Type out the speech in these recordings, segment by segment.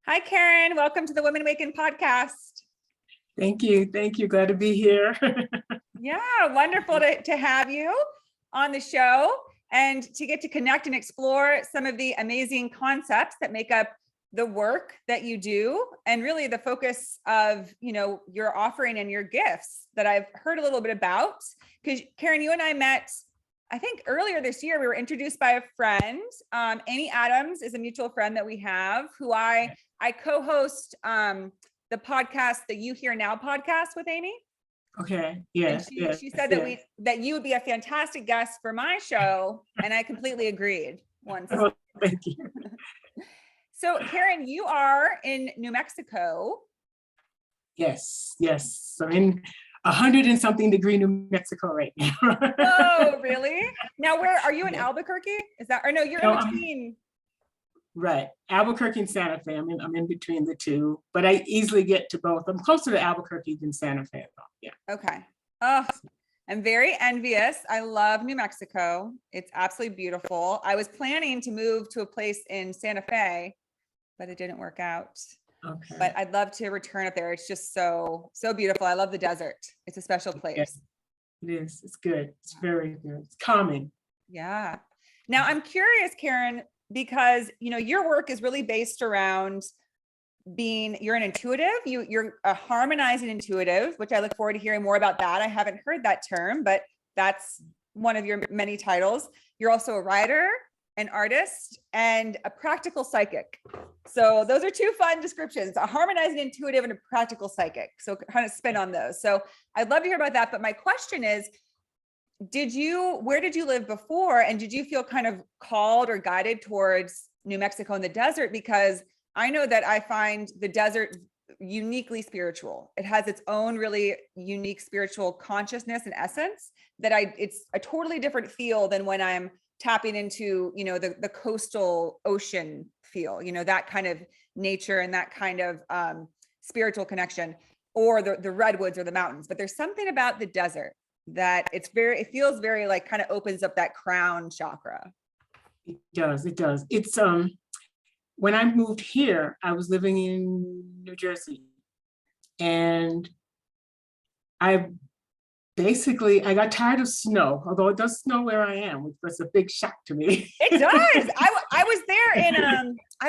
Hi, Karen. Welcome to the Women Awaken podcast. Thank you. Thank you. Glad to be here. Yeah, wonderful to have you on the show and to get to connect and explore some of the amazing concepts that make up the work that you do and really the focus of, your offering and your gifts that I've heard a little bit about. Because Karen, you and I met, I think earlier this year. We were introduced by a friend. Amy Adams is a mutual friend that we have who I co-host the podcast, the You Here Now podcast with Amy. Okay. Yes. She said that you would be a fantastic guest for my show, and I completely agreed once. Oh, thank you. So, Karen, you are in New Mexico. Yes. I'm in 100 and something degree New Mexico right now. Oh, really? Now, where are you in Albuquerque? Is that, or no, you're in between. Right. Albuquerque and Santa Fe. I'm in between the two, but I easily get to both. I'm closer to Albuquerque than Santa Fe. Yeah. Okay. Oh, I'm very envious. I love New Mexico. It's absolutely beautiful. I was planning to move to a place in Santa Fe, but it didn't work out. Okay. But I'd love to return up there. It's just so beautiful. I love the desert. It's a special place. It is. It's good. It's very good. It's calming. Yeah. Now I'm curious, Karen, because your work is really based around you're an intuitive, you're a harmonizing intuitive, which I look forward to hearing more about that. I haven't heard that term, but that's one of your many titles. You're also a writer, an artist, and a practical psychic. So those are two fun descriptions, a harmonizing intuitive and a practical psychic. So kind of spin on those. So I'd love to hear about that. But my question is, where did you live before? And did you feel kind of called or guided towards New Mexico and the desert? Because I know that I find the desert uniquely spiritual. It has its own really unique spiritual consciousness and essence it's a totally different feel than when I'm tapping into, the coastal ocean feel, that kind of nature and that kind of spiritual connection, or the redwoods or the mountains. But there's something about the desert that it feels very like kind of opens up that crown chakra. It does. It's when I moved here, I was living in New Jersey, and I got tired of snow, although it does snow where I am, which was a big shock to me. It does. I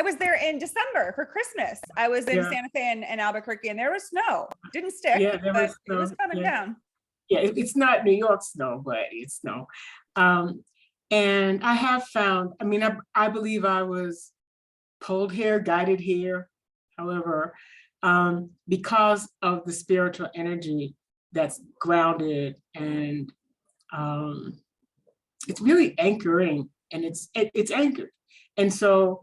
was there in December for Christmas. I was in Santa Fe and Albuquerque, and there was snow. It didn't stick, but it was coming down. Yeah, it's not New York snow, but it's snow. And I have found, I believe I was pulled here, guided here, however, because of the spiritual energy that's grounded, and it's really anchoring, and it's anchored. And so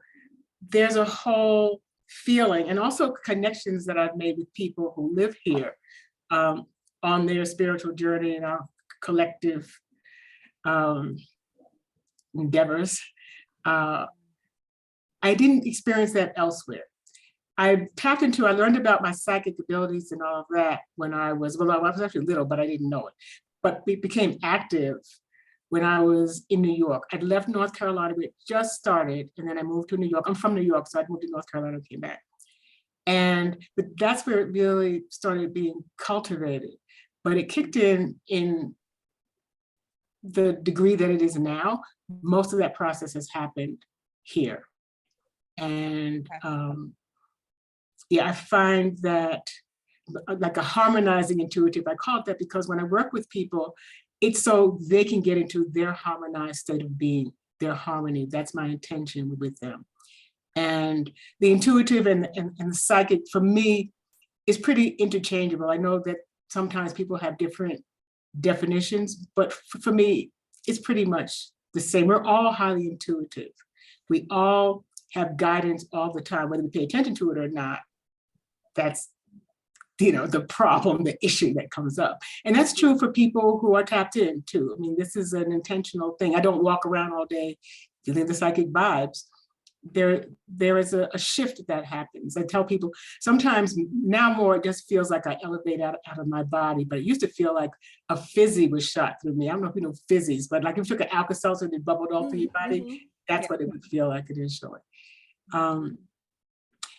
there's a whole feeling and also connections that I've made with people who live here on their spiritual journey and our collective endeavors. I didn't experience that elsewhere. I learned about my psychic abilities and all of that when I was actually little, but I didn't know it. But it became active when I was in New York. I'd left North Carolina, we had just started, and then I moved to New York. I'm from New York, so I moved to North Carolina and came back. But that's where it really started being cultivated. But it kicked in the degree that it is now. Most of that process has happened here. And I find that like a harmonizing intuitive. I call it that because when I work with people, it's so they can get into their harmonized state of being, their harmony. That's my intention with them. And the intuitive and the psychic, for me, is pretty interchangeable. I know that sometimes people have different definitions, but for me, it's pretty much the same. We're all highly intuitive. We all have guidance all the time, whether we pay attention to it or not. That's the problem, the issue that comes up. And that's true for people who are tapped in too. This is an intentional thing. I don't walk around all day feeling the psychic vibes. There is a shift that happens. I tell people sometimes now more, it just feels like I elevate out of my body, but it used to feel like a fizzy was shot through me. I don't know if you know fizzies, but like if you took an Alka-Seltzer and it bubbled all through your body, that's what it would feel like initially.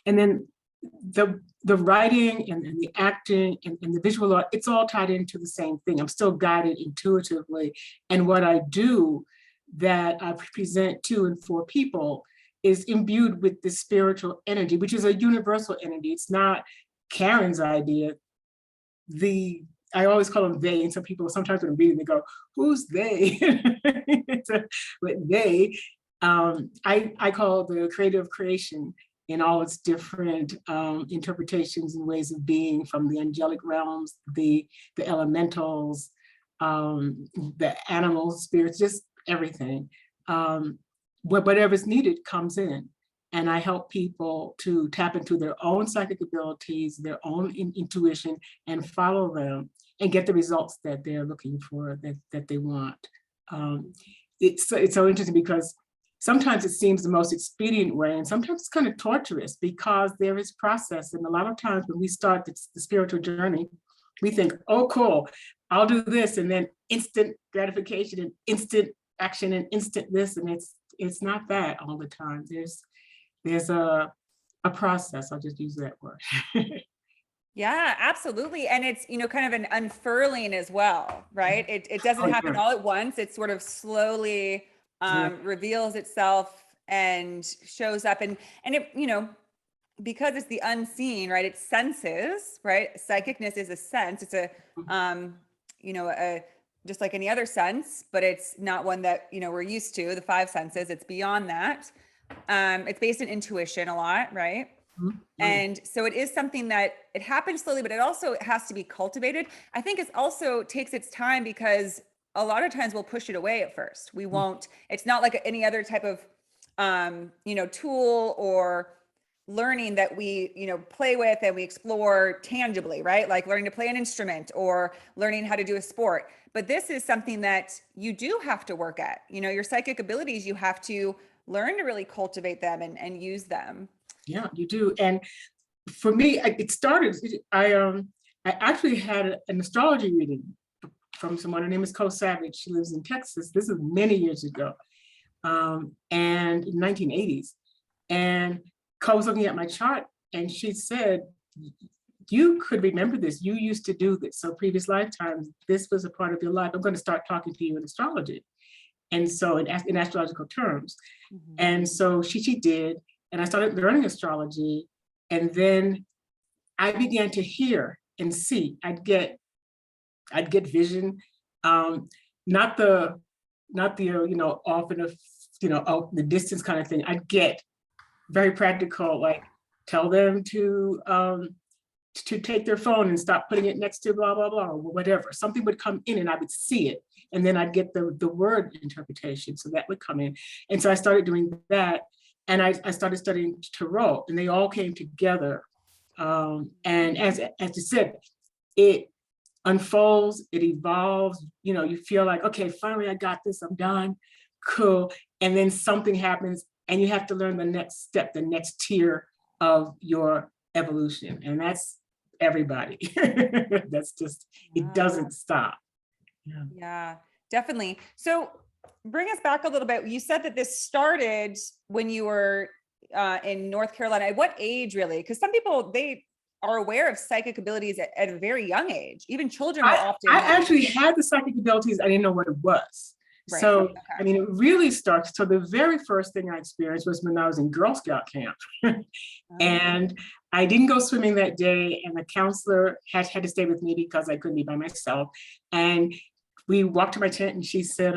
And then the writing and the acting and the visual art, it's all tied into the same thing. I'm still guided intuitively. And what I do that I present to and for people is imbued with this spiritual energy, which is a universal energy. It's not Karen's idea. I always call them they, and some people sometimes when I'm reading, they go, "Who's they?" But they, I call the creative creation in all its different interpretations and ways of being, from the angelic realms, the elementals, the animals, spirits, just everything. Whatever's needed comes in. And I help people to tap into their own psychic abilities, their own intuition, and follow them and get the results that they're looking for, that they want. It's so interesting because sometimes it seems the most expedient way, and sometimes it's kind of torturous because there is process. And a lot of times when we start the spiritual journey, we think, oh, cool, I'll do this, and then instant gratification and instant action and instant this, and it's not that all the time. There's a process. I'll just use that word. Yeah, absolutely. And it's, kind of an unfurling as well, right? It doesn't happen all at once. It sort of slowly reveals itself and shows up. And it, because it's the unseen, right? It's senses, right? Psychicness is a sense. It's a, just like any other sense, but it's not one that, we're used to, the five senses. It's beyond that. It's based in intuition a lot, right? Mm-hmm. And so it is something that it happens slowly, but it also has to be cultivated. I think it also takes its time because a lot of times we'll push it away at first. We won't, it's not like any other type of, tool or learning that we, play with and we explore tangibly, right? Like learning to play an instrument or learning how to do a sport. But this is something that you do have to work at, your psychic abilities, you have to learn to really cultivate them and use them. Yeah, you do. And for me, it started, I actually had an astrology reading from someone. Her name is Co Savage. She lives in Texas. This is many years ago, and in 1980s. And Co was looking at my chart and she said, you could remember this. You used to do this. So previous lifetimes, this was a part of your life. I'm going to start talking to you in astrology. And so in astrological terms. Mm-hmm. And so she did. And I started learning astrology, and then I began to hear and see. I'd get vision, not the off in the distance kind of thing. I'd get very practical, like tell them to take their phone and stop putting it next to blah blah blah or whatever. Something would come in, and I would see it, and then I'd get the word interpretation. So that would come in, and so I started doing that. And I started studying tarot, and they all came together. And as you said, it unfolds, it evolves. You feel like, okay, finally I got this, I'm done, cool. And then something happens, and you have to learn the next step, the next tier of your evolution. And that's everybody. That's just, it doesn't stop. Yeah, definitely. So bring us back a little bit. You said that this started when you were in North Carolina. At what age, really? Because some people, they are aware of psychic abilities at a very young age. Even children are often. I actually had the psychic abilities. I didn't know what it was. Right. So, okay. I mean, it really starts. So the very first thing I experienced was when I was in Girl Scout camp. And I didn't go swimming that day. And the counselor had to stay with me because I couldn't be by myself. And we walked to my tent, and she said,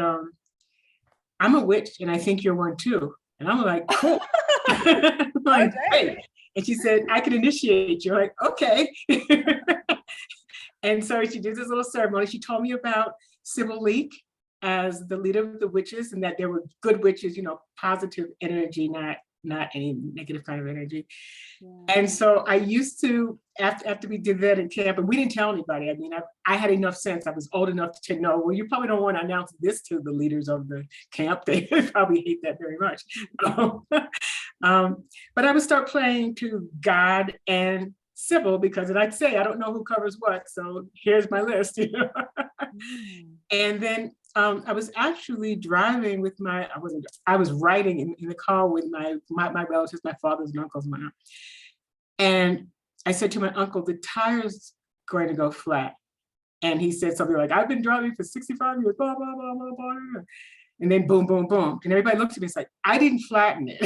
I'm a witch, and I think you're one too. And I'm like, cool. I'm like, great. And she said, I can initiate you. I'm like, okay. And so she did this little ceremony. She told me about Sybil Leek as the leader of the witches, and that there were good witches, positive energy, not any negative kind of energy. Yeah. And so I used to, after we did that in camp, and we didn't tell anybody. I mean, I had enough sense. I was old enough to know, well, you probably don't want to announce this to the leaders of the camp. They probably hate that very much. But I would start playing to God and Sybil, because I'd say, I don't know who covers what, so here's my list. And then I was actually driving with I was riding in the car with my relatives, my fathers and uncles and whatnot. And I said to my uncle, the tire's going to go flat. And he said something like, I've been driving for 65 years, blah, blah, blah, blah, blah. And then boom, boom, boom. And everybody looked at me, it's like, I didn't flatten it.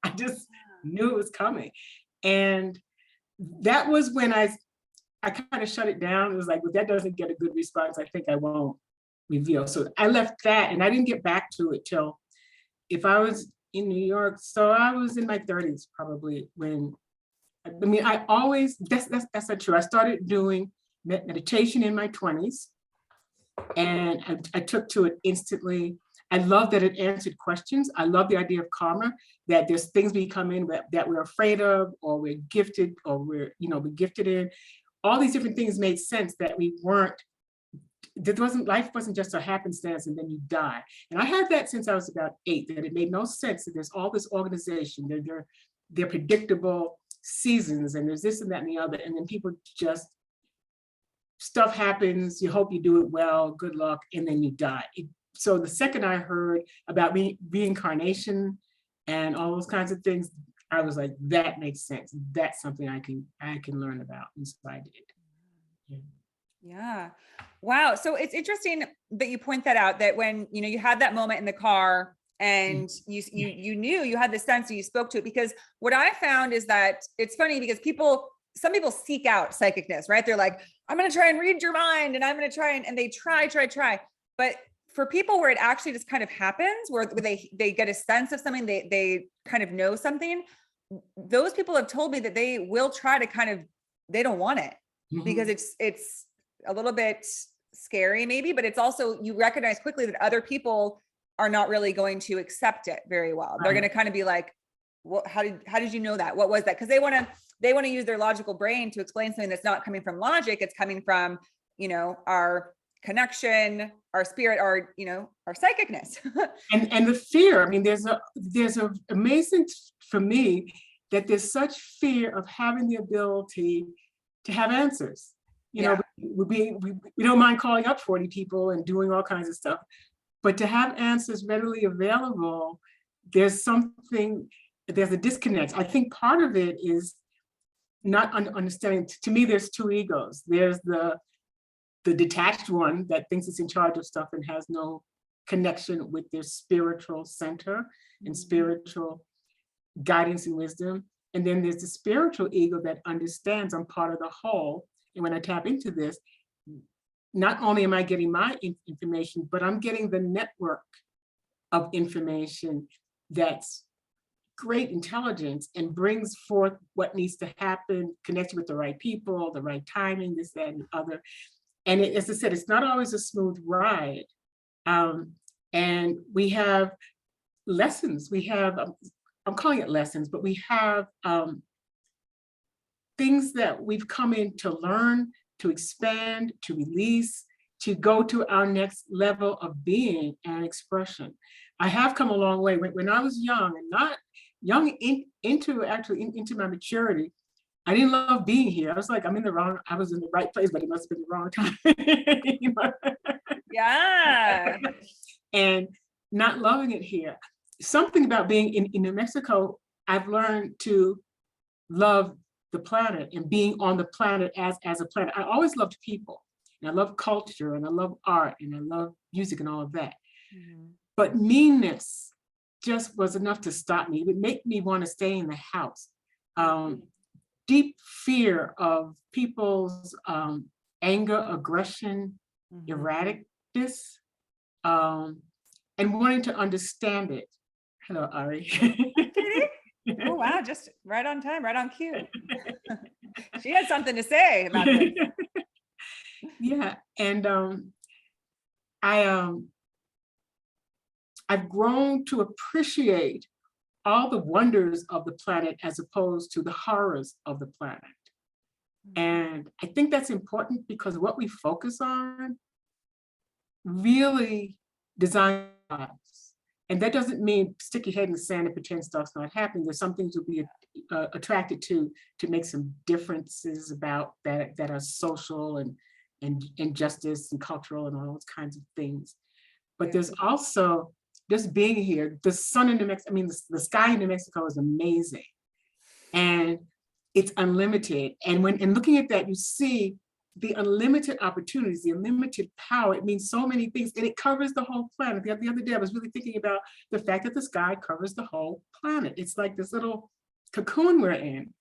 I just knew it was coming. And that was when I kind of shut it down. It was like, well, that doesn't get a good response, I think I won't reveal. So I left that, and I didn't get back to it till, if I was in New York, so I was in my 30s probably when, I mean, I always, that's not true. I started doing meditation in my 20s, and I took to it instantly. I love that it answered questions. I love the idea of karma, that there's things we come in that we're afraid of, or we're gifted, or we're gifted in. All these different things made sense, that we weren't, life wasn't just a happenstance and then you die. And I had that since I was about 8, that it made no sense that there's all this organization, they're predictable seasons, and there's this and that and the other, and then people just, stuff happens, you hope you do it well, good luck, and then you die. So the second I heard about reincarnation and all those kinds of things, I was like, that makes sense. That's something I can learn about. And so I did. Yeah. Wow. So it's interesting that you point that out, that when, you had that moment in the car and you knew, you had the sense and you spoke to it, because what I found is that it's funny because some people seek out psychicness, right? They're like, I'm going to try and read your mind, and I'm going to try and they try. But for people where it actually just kind of happens, where they get a sense of something, they kind of know something, those people have told me that they will try to they don't want it because it's a little bit scary maybe, but it's also, you recognize quickly that other people are not really going to accept it very well. They're going to kind of be like, well, how did you know that? What was that? Because they want to use their logical brain to explain something that's not coming from logic. It's coming from, our connection, our spirit, our psychicness. and the fear. I mean, there's a amazing for me that there's such fear of having the ability to have answers. We don't mind calling up 40 people and doing all kinds of stuff, but to have answers readily available, there's a disconnect. I think part of it is not understanding. To me, there's two egos. There's the detached one that thinks it's in charge of stuff and has no connection with their spiritual center and spiritual guidance and wisdom. And then there's the spiritual ego that understands I'm part of the whole. And when I tap into this, not only am I getting my information, but I'm getting the network of information that's great intelligence and brings forth what needs to happen, connected with the right people, the right timing, this, that, and the other. And as I said, it's not always a smooth ride. And we have lessons. We have, I'm calling it lessons, but we have things that we've come in to learn, to expand, to release, to go to our next level of being and expression. I have come a long way. When I was young, and not young into my maturity, I didn't love being here. I was like, I was in the right place, but it must have been the wrong time. Yeah. And not loving it here. Something about being in New Mexico, I've learned to love the planet and being on the planet as a planet. I always loved people, and I love culture, and I love art, and I love music and all of that. But meanness just was enough to stop me. It would make me want to stay in the house. Deep fear of people's anger, aggression, erraticness, and wanting to understand it. Hello, Ari. Oh, wow. Just right on time, right on cue. She had something to say about this. Yeah. And I've grown to appreciate all the wonders of the planet as opposed to the horrors of the planet. And I think that's important because what we focus on really designs lives. And that doesn't mean stick your head in the sand and pretend stuff's not happening. There's some things you'll be attracted to make some differences about that are social and justice and cultural and all those kinds of things. But there's also just being here. The sun in New Mexico, the sky in New Mexico is amazing. and it's unlimited. And when looking at that, you see the unlimited opportunities, the unlimited power. It means so many things, and it covers the whole planet. The other day, I was really thinking about the fact that the sky covers the whole planet. It's like this little cocoon we're in.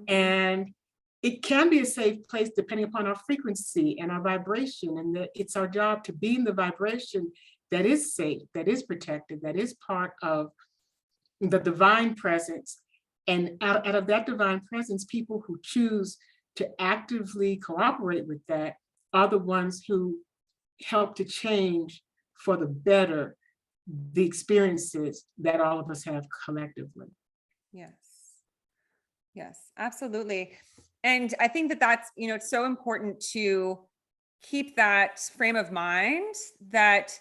And it can be a safe place depending upon our frequency and our vibration. And that it's our job to be in the vibration that is safe, that is protected, that is part of the divine presence. And out of that divine presence, people who choose to actively cooperate with that are the ones who help to change for the better the experiences that all of us have collectively. Yes. Yes, absolutely. And I think that that's, it's so important to keep that frame of mind, that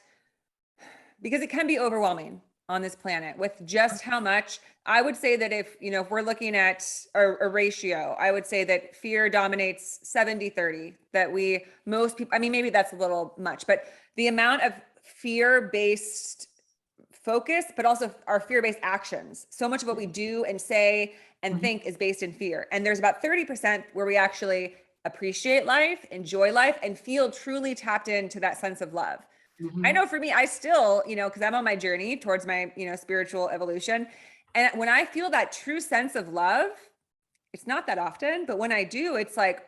because it can be overwhelming on this planet with just how much. I would say that if we're looking at a ratio, I would say that fear dominates 70-30, that most people, I mean, maybe that's a little much, but the amount of fear-based focus, but also our fear-based actions. So much of what we do and say and think is based in fear. And there's about 30% where we actually appreciate life, enjoy life, and feel truly tapped into that sense of love. I know for me, I still, because I'm on my journey towards my, spiritual evolution. And when I feel that true sense of love, it's not that often, but when I do, it's like,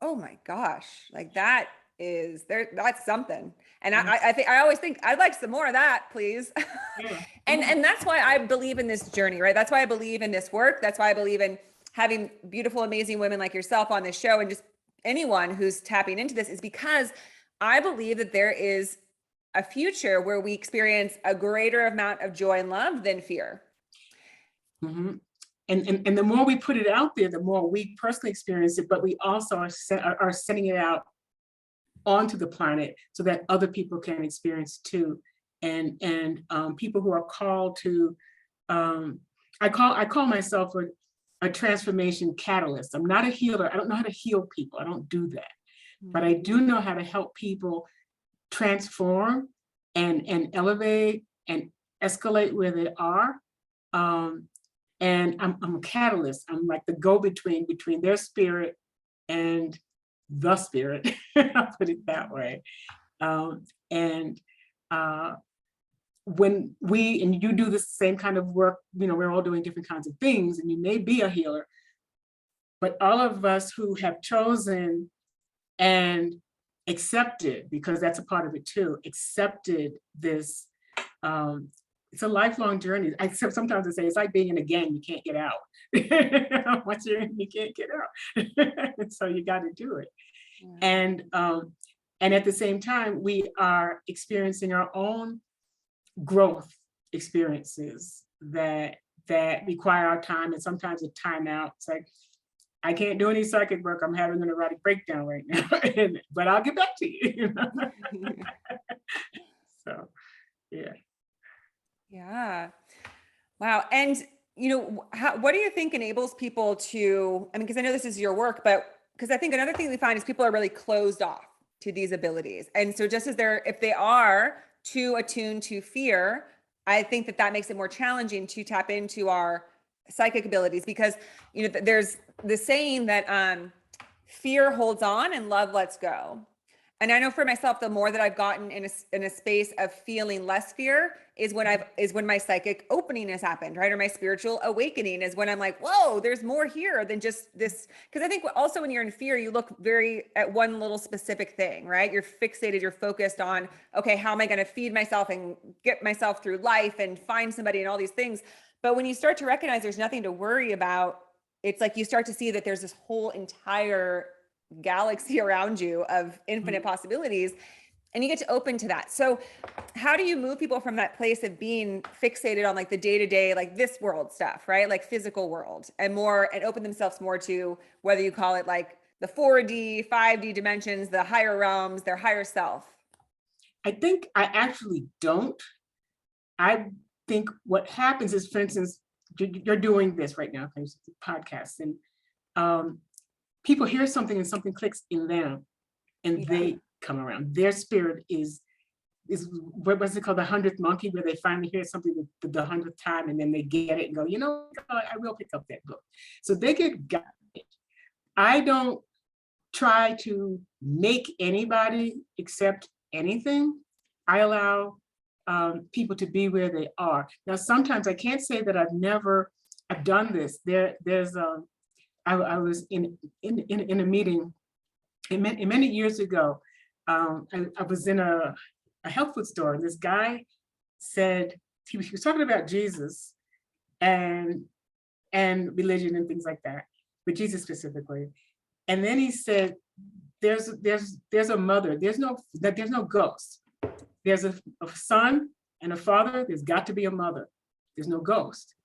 oh my gosh, like that is there, that's something. And I always think I'd like some more of that, please. And that's why I believe in this journey, right? That's why I believe in this work. That's why I believe in having beautiful, amazing women like yourself on this show, and just anyone who's tapping into this, is because I believe that there is a future where we experience a greater amount of joy and love than fear. And the more we put it out there, the more we personally experience it, but we also are sending it out onto the planet so that other people can experience too. And people who are called to, I call myself a transformation catalyst. I'm not a healer. I don't know how to heal people. I don't do that. But I do know how to help people transform and elevate and escalate where they are. And I'm a catalyst. I'm like the go-between between their spirit and the spirit. I'll put it that way. When we and you do the same kind of work, we're all doing different kinds of things, and you may be a healer, but all of us who have chosen and accepted, because that's a part of it too, accepted this. It's a lifelong journey. Except sometimes I say it's like being in a gang, you can't get out. Once you're in, you can't get out. So you got to do it. And at the same time, we are experiencing our own growth experiences that require our time, and sometimes a timeout. It's like, I can't do any psychic work. I'm having an neurotic breakdown right now, but I'll get back to you. So, yeah. Yeah. Wow. And, what do you think enables people to, because I know this is your work, but because I think another thing we find is people are really closed off to these abilities. And so just as if they are too attuned to fear, I think that makes it more challenging to tap into our psychic abilities, because, there's the saying that fear holds on and love lets go. And I know for myself, the more that I've gotten in a space of feeling less fear is when my psychic opening has happened, right? Or my spiritual awakening is when I'm like, whoa, there's more here than just this. Because I think also when you're in fear, you look very at one little specific thing, right? You're fixated, you're focused on, okay, how am I going to feed myself and get myself through life and find somebody and all these things. But when you start to recognize there's nothing to worry about, it's like you start to see that there's this whole entire galaxy around you of infinite possibilities, and you get to open to that. So how do you move people from that place of being fixated on like the day-to-day, like this world stuff, right? Like physical world, and open themselves more to, whether you call it like the 4D, 5D dimensions, the higher realms, their higher self? I think I actually don't. I think what happens is, for instance, you're doing this right now, there's a podcast, and people hear something and something clicks in them, and they come around. Their spirit is what was it called, the 100th monkey, where they finally hear something the 100th time and then they get it and go, you know, I will pick up that book. So they get guided. I don't try to make anybody accept anything. I allow people to be where they are. Now, sometimes I can't say that I've done this. I was in a meeting many years ago. I was in a health food store, and this guy said, he was talking about Jesus and religion and things like that, but Jesus specifically. And then he said, there's a mother, there's no ghost. There's a son and a father, there's got to be a mother. There's no ghost.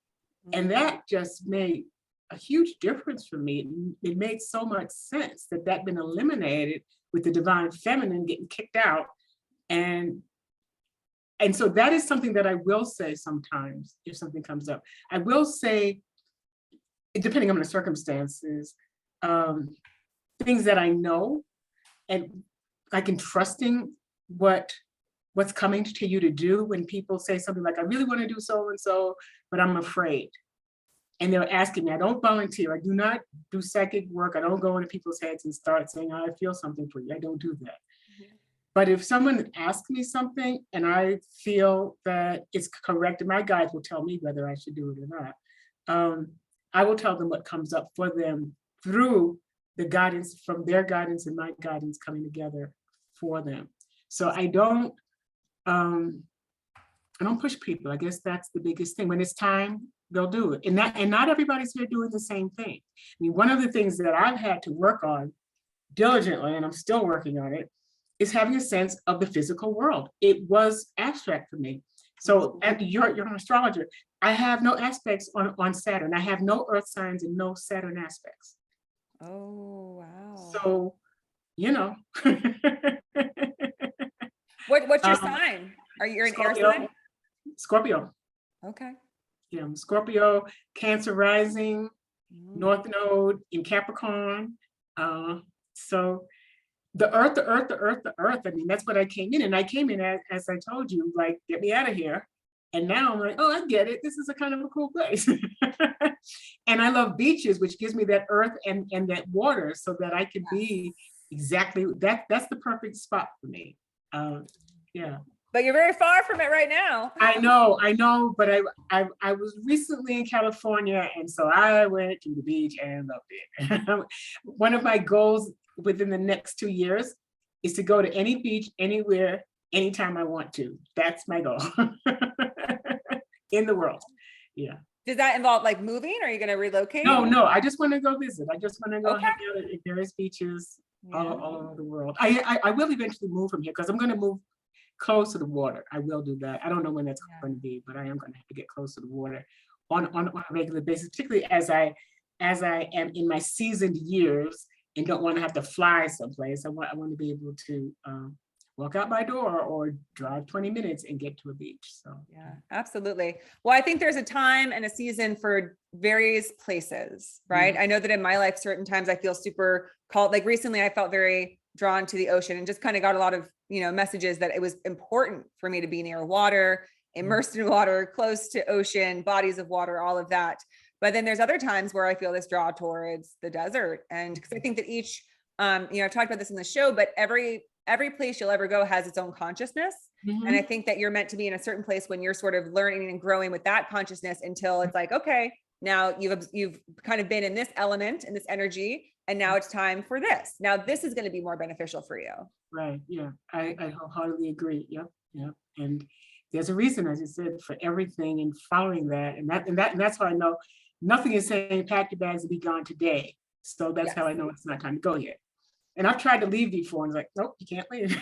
And that just made a huge difference for me. It made so much sense that been eliminated with the divine feminine getting kicked out. And so that is something that I will say sometimes if something comes up. I will say, depending on the circumstances, things that I know, and like in trusting what's coming to you to do. When people say something like, I really want to do so and so, but I'm afraid. And they're asking me, I don't volunteer. I do not do psychic work. I don't go into people's heads and start saying, I feel something for you. I don't do that. But if someone asks me something and I feel that it's correct, and my guides will tell me whether I should do it or not, I will tell them what comes up for them through the guidance, from their guidance and my guidance coming together for them. So I don't push people. I guess that's the biggest thing. When it's time, they'll do it. And not everybody's here doing the same thing. I mean, one of the things that I've had to work on diligently, and I'm still working on it, is having a sense of the physical world. It was abstract for me. So you're an astrologer. I have no aspects on Saturn. I have no earth signs and no Saturn aspects. Oh, wow. So, you know. What's your sign? Are you an air sign? Scorpio. Okay. Yeah, I'm Scorpio, Cancer rising, North Node in Capricorn. So the earth. I mean, that's what I came in. And I came in as I told you, like, get me out of here. And now I'm like, oh, I get it. This is a kind of a cool place. And I love beaches, which gives me that earth and that water so that I could be exactly that. That's the perfect spot for me. Yeah. But you're very far from it right now. I know, but I was recently in California, and so I went to the beach and loved it. One of my goals within the next 2 years is to go to any beach, anywhere, anytime I want to. That's my goal in the world. Yeah. Does that involve like moving? Or are you going to relocate? No, I just want to go visit. I just want to go Okay. hang out at various beaches all over the world. I will eventually move from here because I'm going to move close to the water. I will do that. I don't know when that's going to be, but I am going to have to get close to the water on a regular basis, particularly as I am in my seasoned years and don't want to have to fly someplace. I want to be able to walk out my door or drive 20 minutes and get to a beach. So yeah, absolutely. Well, I think there's a time and a season for various places, right? I know that in my life, certain times I feel super called. Like recently, I felt very drawn to the ocean and just kind of got a lot of, messages that it was important for me to be near water, immersed in water, close to ocean, bodies of water, all of that. But then there's other times where I feel this draw towards the desert. And because I think that each, I've talked about this in the show, but every place you'll ever go has its own consciousness. And I think that you're meant to be in a certain place when you're sort of learning and growing with that consciousness until it's like, okay, now you've kind of been in this element, in this energy, and now it's time for this. Now this is going to be more beneficial for you. Right. Yeah. I wholeheartedly agree. Yep. And there's a reason, as you said, for everything and following that. And that's how I know nothing is saying pack your bags and be gone today. So that's how I know it's not time to go yet. And I've tried to leave before and it's like, nope, you can't leave.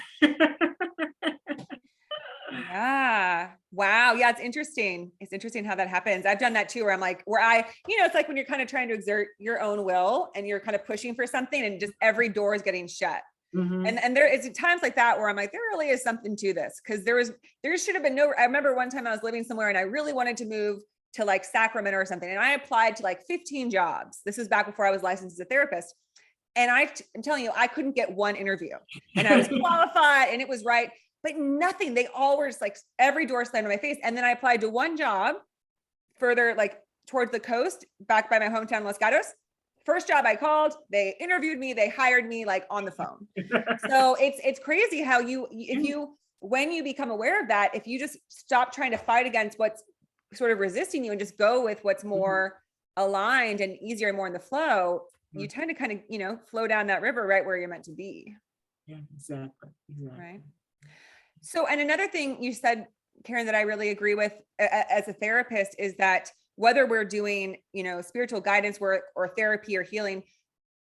Yeah. Wow. Yeah. It's interesting. It's interesting how that happens. I've done that too, where I'm like, it's like when you're kind of trying to exert your own will and you're kind of pushing for something and just every door is getting shut. And there is times like that where I'm like, there really is something to this. Cause there should have been I remember one time I was living somewhere and I really wanted to move to like Sacramento or something. And I applied to like 15 jobs. This was back before I was licensed as a therapist. And I'm telling you, I couldn't get one interview and I was qualified and it was right. but nothing. They all were just like every door slammed in my face. And then I applied to one job further, like towards the coast, back by my hometown, Los Gatos. First job I called, they interviewed me, they hired me like on the phone. So it's crazy how when you become aware of that, if you just stop trying to fight against what's sort of resisting you and just go with what's more aligned and easier and more in the flow, you tend to kind of, flow down that river right where you're meant to be. Yeah, exactly. Right. So, and another thing you said, Karen, that I really agree with as a therapist is that whether we're doing, spiritual guidance work or therapy or healing,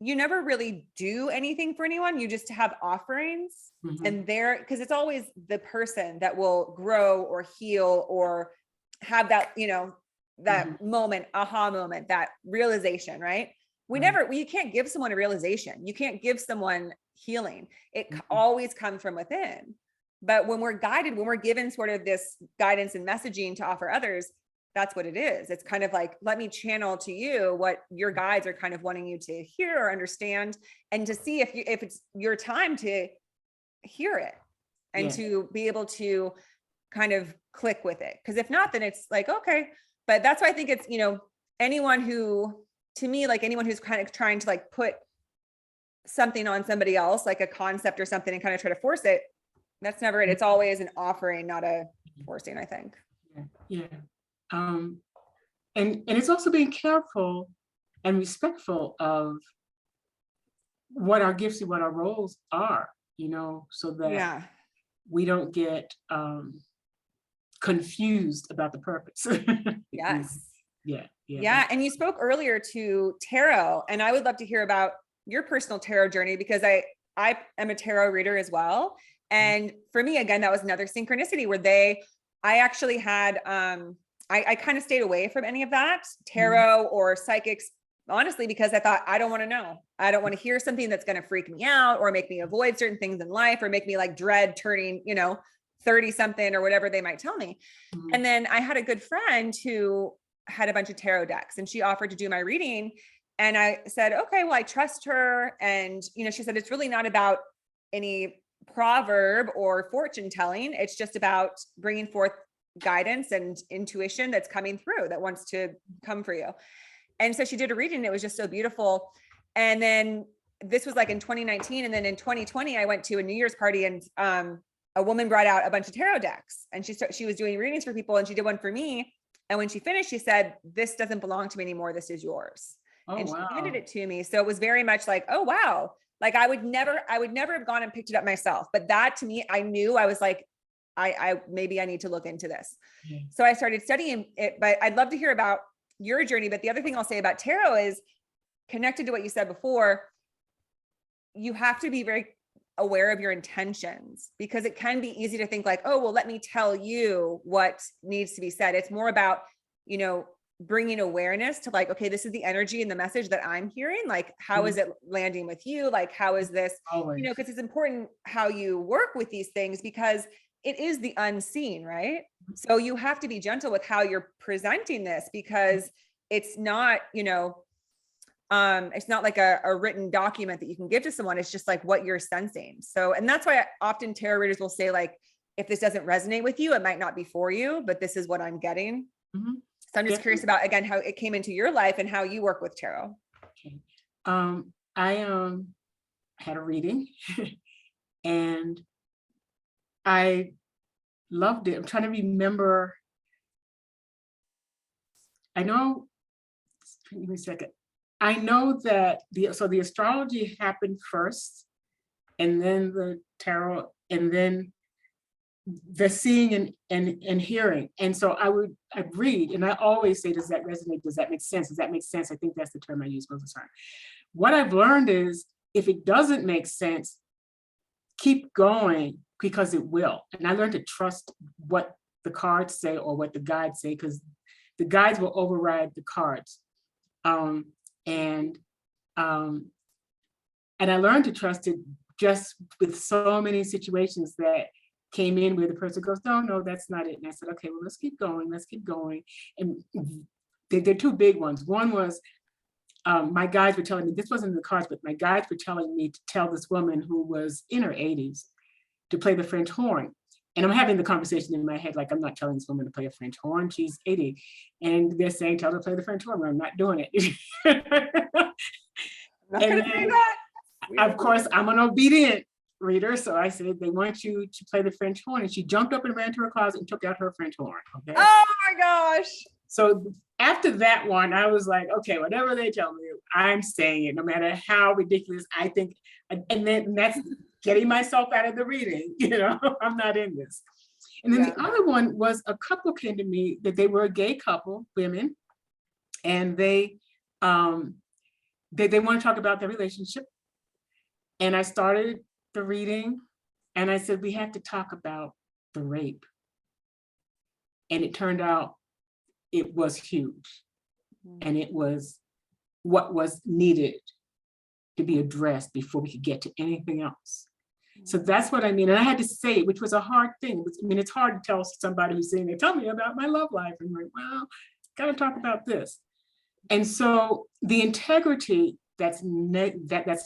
you never really do anything for anyone. You just have offerings and because it's always the person that will grow or heal or have that, that moment, aha moment, that realization, right? You can't give someone a realization. You can't give someone healing. It always comes from within. But when we're guided, when we're given sort of this guidance and messaging to offer others, that's what it is. It's kind of like, let me channel to you what your guides are kind of wanting you to hear or understand, and to see if it's your time to hear it and to be able to kind of click with it. Because if not, then it's like, okay. But that's why I think it's, anyone who's kind of trying to like put something on somebody else, like a concept or something, and kind of try to force it, that's never it. It's always an offering, not a forcing, I think. Yeah. And it's also being careful and respectful of what our gifts and what our roles are, so that we don't get confused about the purpose. Yes. Yeah. And you spoke earlier to tarot, and I would love to hear about your personal tarot journey, because I am a tarot reader as well. And for me, again, that was another synchronicity where I actually had, I kind of stayed away from any of that tarot or psychics, honestly, because I thought, I don't want to know. I don't want to hear something that's going to freak me out or make me avoid certain things in life or make me like dread turning, 30 something or whatever they might tell me. And then I had a good friend who had a bunch of tarot decks, and she offered to do my reading. And I said, okay, well, I trust her. And, she said, it's really not about any proverb or fortune telling. It's just about bringing forth guidance and intuition that's coming through, that wants to come for you. And so she did a reading. And it was just so beautiful. And then this was like in 2019. And then in 2020, I went to a New Year's party, and a woman brought out a bunch of tarot decks, and she was doing readings for people, and she did one for me. And when she finished, she said, this doesn't belong to me anymore. This is yours. And she handed it to me. So it was very much like, oh, wow. Like I would never have gone and picked it up myself. But that to me, I knew, I was like, maybe I need to look into this. So I started studying it, but I'd love to hear about your journey. But the other thing I'll say about tarot is, connected to what you said before, you have to be very aware of your intentions, because it can be easy to think like, oh, well, let me tell you what needs to be said. It's more about, bringing awareness to like, okay, this is the energy and the message that I'm hearing. Like, how is it landing with you? Like, how is this, because it's important how you work with these things, because it is the unseen, right? So you have to be gentle with how you're presenting this, because it's not, it's not like a written document that you can give to someone. It's just like what you're sensing. So, and that's why often tarot readers will say like, if this doesn't resonate with you, it might not be for you, but this is what I'm getting. So I'm just curious about, again, how it came into your life and how you work with tarot. Okay. I had a reading and I loved it. I'm trying to remember. Give me a second. I know that the astrology happened first, and then the tarot, and then the seeing and hearing. And so I'd read, and I always say, does that resonate? Does that make sense? Does that make sense? I think that's the term I use most of the time. What I've learned is, if it doesn't make sense, keep going, because it will. And I learned to trust what the cards say or what the guides say, because the guides will override the cards. And I learned to trust it just with so many situations that came in where the person goes, no, that's not it. And I said, okay, well, let's keep going. And they're two big ones. One was, my guides were telling me, this wasn't in the cards, but my guides were telling me to tell this woman who was in her 80s to play the French horn. And I'm having the conversation in my head, like, I'm not telling this woman to play a French horn. She's 80. And they're saying, tell her to play the French horn. Well, I'm not doing it. I'm not And gonna say that. of course, I'm an obedient reader. So I said, they want you to play the French horn. And she jumped up and ran to her closet and took out her French horn. Okay. Oh my gosh. So after that one, I was like, okay, whatever they tell me, I'm saying it, no matter how ridiculous I think. And then that's getting myself out of the reading, I'm not in this. And then the other one was a couple came to me that they were a gay couple, women, and they want to talk about their relationship. And I started the reading and I said, we have to talk about the rape. And it turned out it was huge. And it was what was needed to be addressed before we could get to anything else. So that's what I mean. And I had to say it, which was a hard thing. I mean, it's hard to tell somebody who's saying, tell me about my love life. And like, well, got to talk about this. And so the integrity that's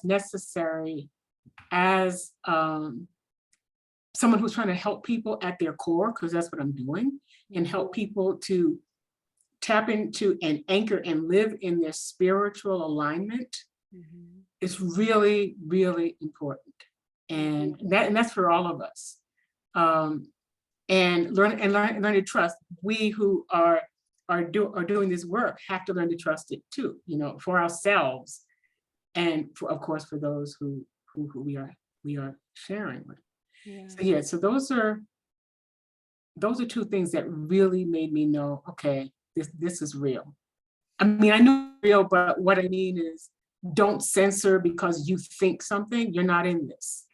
necessary as someone who's trying to help people at their core, because that's what I'm doing, and help people to tap into and anchor and live in their spiritual alignment is really, really important. And that's for all of us. And learn to trust. We who are doing this work have to learn to trust it too, for ourselves, and of course for those who we are sharing with. So those are two things that really made me know, okay, this is real. I mean, I know it's real, but what I mean is, don't censor because you think something. You're not in this.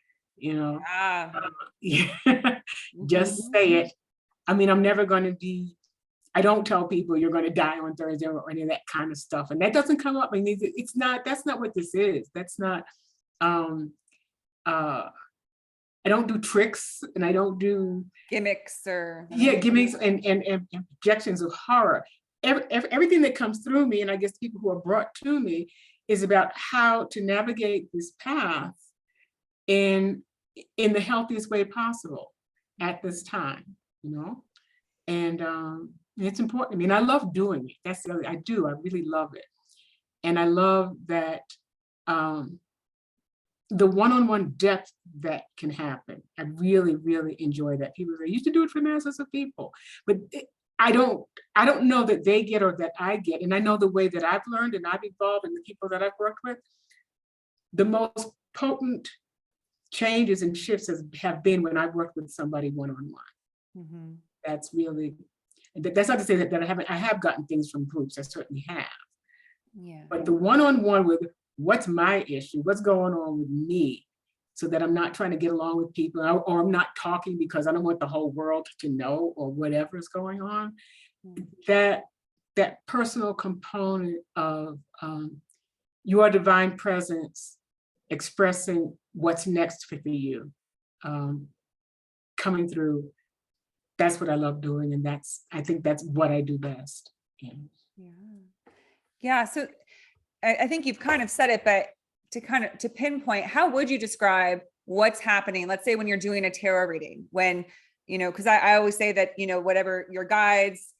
Just say it. I mean, I'm never going to be, I don't tell people you're going to die on Thursday or any of that kind of stuff. And that doesn't come up. I mean, that's not what this is. That's not, I don't do tricks and I don't do gimmicks or. Gimmicks and projections of horror. Everything that comes through me, and I guess people who are brought to me, is about how to navigate this path in the healthiest way possible at this time, and it's important. I mean, I love doing it. That's the other, I really love it. And I love that the one-on-one depth that can happen. I really, really enjoy that. People say, I used to do it for masses of people, but I don't know that they get or that I get. And I know the way that I've learned and I've evolved and the people that I've worked with, the most potent changes and shifts have been when I've worked with somebody one-on-one. That's really, that's not to say that I have gotten things from groups. I certainly have. But the one-on-one with what's my issue, what's going on with me, so that I'm not trying to get along with people, or I'm not talking because I don't want the whole world to know, or whatever is going on. That personal component of your divine presence expressing what's next for you, coming through, that's what I love doing. And I think that's what I do best. So I think you've kind of said it, but to pinpoint, how would you describe what's happening? Let's say when you're doing a tarot reading, when, because I always say that, whatever your guides,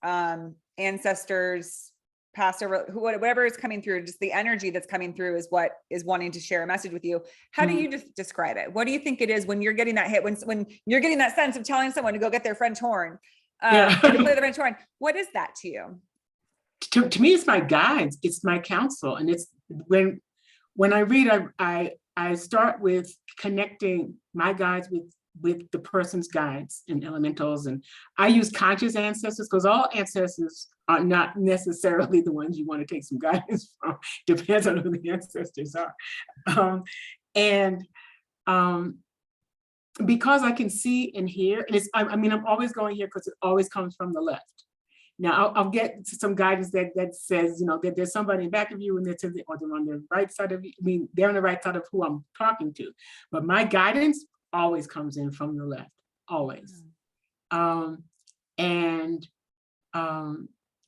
ancestors, pastor, whatever is coming through, just the energy that's coming through is what is wanting to share a message with you. How do you just describe it? What do you think it is when you're getting that hit, when you're getting that sense of telling someone to go get their French horn, to play the French horn? What is that to you? To me, it's my guides, it's my counsel. And it's when I read, I start with connecting my guides with the person's guides and elementals. And I use conscious ancestors because all ancestors are not necessarily the ones you want to take some guidance from. Depends on who the ancestors are. Because I can see and hear, and I'm always going here because it always comes from the left. Now I'll get some guidance that says, that there's somebody in back of you and they're on the right side of you. I mean, they're on the right side of who I'm talking to. But my guidance always comes in from the left, always.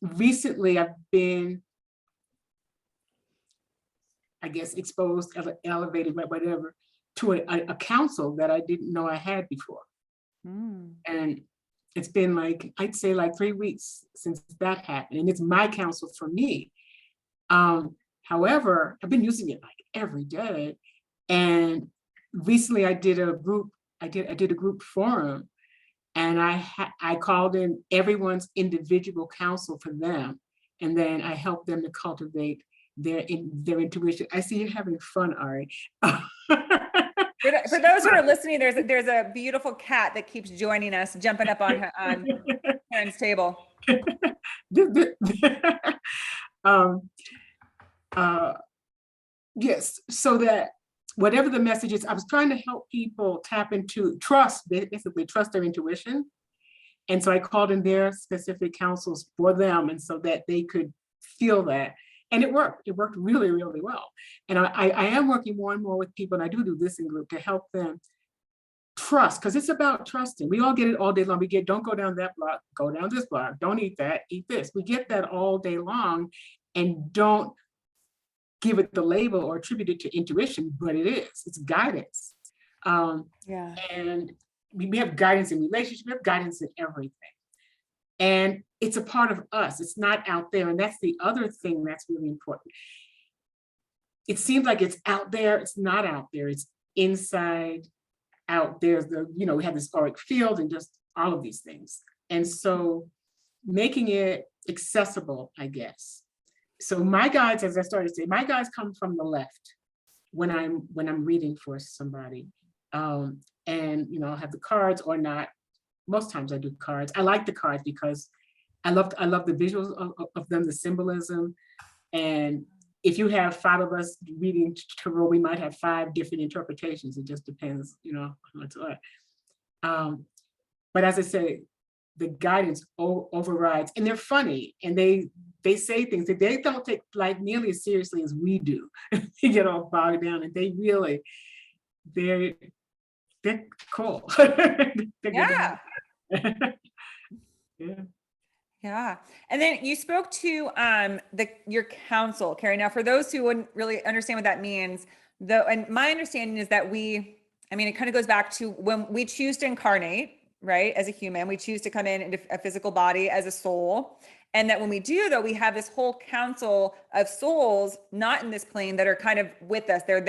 Recently I've been, I guess, exposed, elevated, whatever, to a counsel that I didn't know I had before. And it's been like, I'd say like 3 weeks since that happened. And it's my counsel for me. However, I've been using it like every day. And recently I did a group forum, and I called in everyone's individual counsel for them. And then I helped them to cultivate their intuition. I see you're having fun, Ari. For those who are listening, there's a beautiful cat that keeps joining us, jumping up on Karen's table. Yes, so that whatever the message is, I was trying to help people tap into basically trust their intuition. And so I called in their specific counsels for them, and so that they could feel that. And it worked. It worked really, really well. And I am working more and more with people, and I do this in group to help them trust, because it's about trusting. We all get it all day long. We get, don't go down that block, go down this block, don't eat that, eat this. We get that all day long and don't give it the label or attribute it to intuition, but it is. It's guidance. And we have guidance in relationships, we have guidance in everything. And it's a part of us. It's not out there. And that's the other thing that's really important. It seems like it's out there. It's not out there. It's inside, out there. We have this auric field and just all of these things. And so making it accessible, I guess. So my guides, as I started to say, my guides come from the left when I'm reading for somebody. And I'll have the cards or not. Most times I do cards. I like the cards because I love the visuals of them, the symbolism. And if you have 5 of us reading tarot, we might have 5 different interpretations. It just depends, what's what. But as I say, the guidance overrides, and they're funny, and they say things that they don't take like nearly as seriously as we do. They get all bogged down, and they're cool. Yeah. Yeah. Yeah. And then you spoke to your counsel, Carrie. Now, for those who wouldn't really understand what that means, and my understanding is that it kind of goes back to when we choose to incarnate, right? As a human, we choose to come into a physical body as a soul. And that when we do, though, we have this whole council of souls, not in this plane, that are kind of with us. They're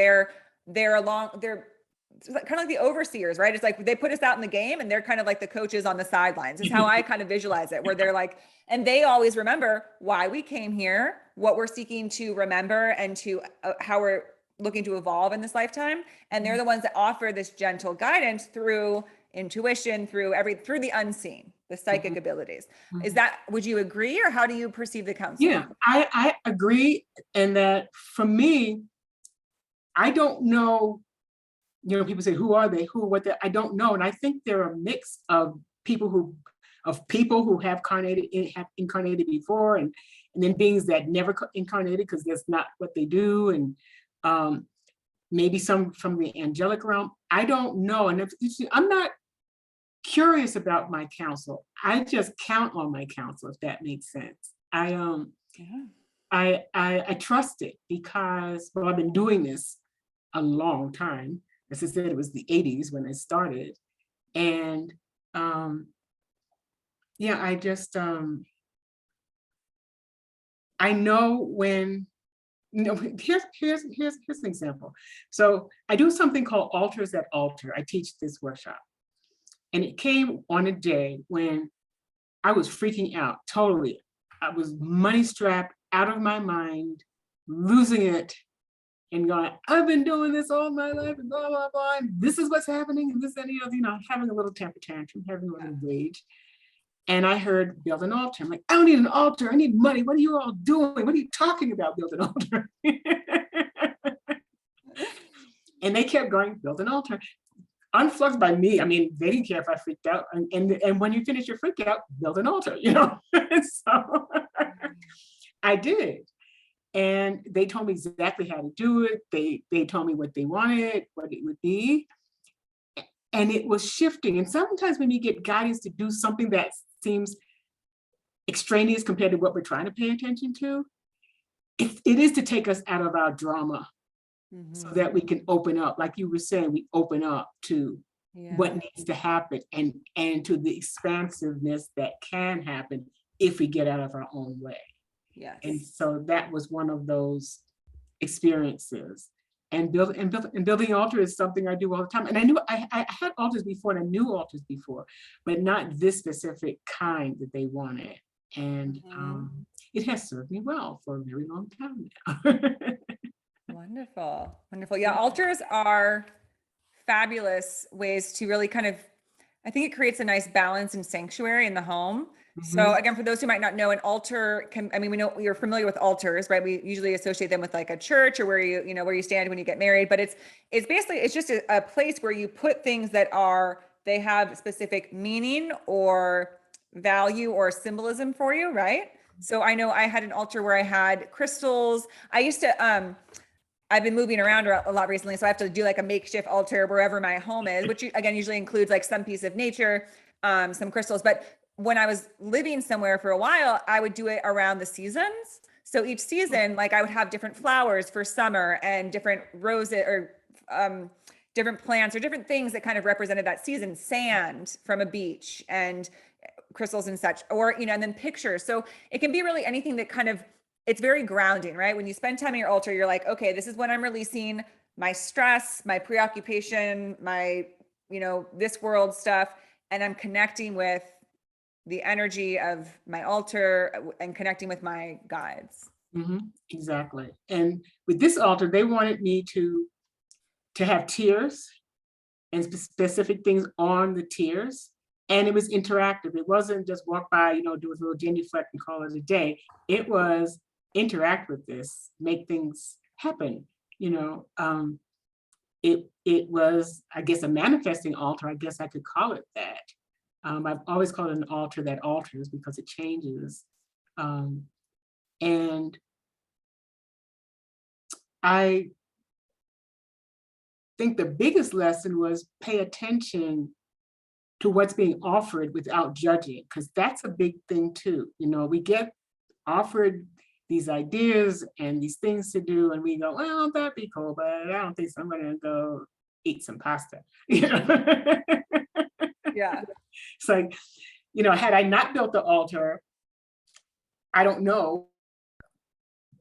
kind of like the overseers, right? It's like they put us out in the game and they're kind of like the coaches on the sidelines. Is how I kind of visualize it, where they're like, and they always remember why we came here, what we're seeking to remember, and to how we're looking to evolve in this lifetime. And they're the ones that offer this gentle guidance through intuition, through the unseen, the psychic abilities. Would you agree, or how do you perceive the counsel? Yeah, I agree. And that for me, I don't know, people say, who are they? I don't know. And I think they're a mix of people who have incarnated before, and then beings that never incarnated because that's not what they do. And maybe some from the angelic realm. I don't know. And I'm not curious about my counsel. I just count on my counsel, if that makes sense. I trust it because, I've been doing this a long time. As I said, it was the 80s when I started. And I just, I know when, here's an example. So I do something called Altars that Alter. I teach this workshop. And it came on a day when I was freaking out totally. I was money strapped, out of my mind, losing it, and going, I've been doing this all my life, and blah, blah, blah, and this is what's happening, and this, and the other, having a little temper tantrum, having a little rage. And I heard, build an altar. I'm like, I don't need an altar, I need money. What are you all doing? What are you talking about, build an altar? And they kept going, build an altar. Unfluxed by me. They didn't care if I freaked out. And when you finish your freak out, build an altar, So I did. And they told me exactly how to do it. They told me what they wanted, what it would be. And it was shifting. And sometimes when you get guidance to do something that seems extraneous compared to what we're trying to pay attention to, it is to take us out of our drama so that we can open up, like you were saying, we open up to Yeah. what needs to happen and to the expansiveness that can happen if we get out of our own way. Yes. And so that was one of those experiences. And building altar is something I do all the time. And I knew I had altars before, and I knew altars before, but not this specific kind that they wanted. And it has served me well for a very long time now. Wonderful. Wonderful. Yeah, altars are fabulous ways to really kind of, I think it creates a nice balance and sanctuary in the home. So again, for those who might not know, an altar can, I mean, we know you're familiar with altars, right? We usually associate them with like a church or where you know, where you stand when you get married, but it's basically, it's just a place where you put things that they have specific meaning or value or symbolism for you, right? So I know I had an altar where I had crystals. I used to, I've been moving around a lot recently, so I have to do like a makeshift altar wherever my home is, which again usually includes like some piece of nature, some crystals. But when I was living somewhere for a while, I would do it around the seasons. So each season, like I would have different flowers for summer and different roses or different plants or different things that kind of represented that season, sand from a beach and crystals and such, or, you know, and then pictures. So it can be really anything that kind of, it's very grounding, right? When you spend time at your altar, you're like, okay, this is when I'm releasing my stress, my preoccupation, my, you know, this world stuff. And I'm connecting with the energy of my altar and connecting with my guides. Exactly. And with this altar, they wanted me to have tiers and specific things on the tiers. And it was interactive. It wasn't just walk by, you know, do a little genuflect and call it a day. It was interact with this, make things happen. You know, it was, I guess, a manifesting altar. I guess I could call it that. I've always called it an altar that alters because it changes. And I think the biggest lesson was pay attention to what's being offered without judging, because that's a big thing too. You know, we get offered these ideas and these things to do, and we go, well, that'd be cool, but I don't think so. I'm gonna go eat some pasta. You know? Yeah. It's like, you know, had I not built the altar, I don't know.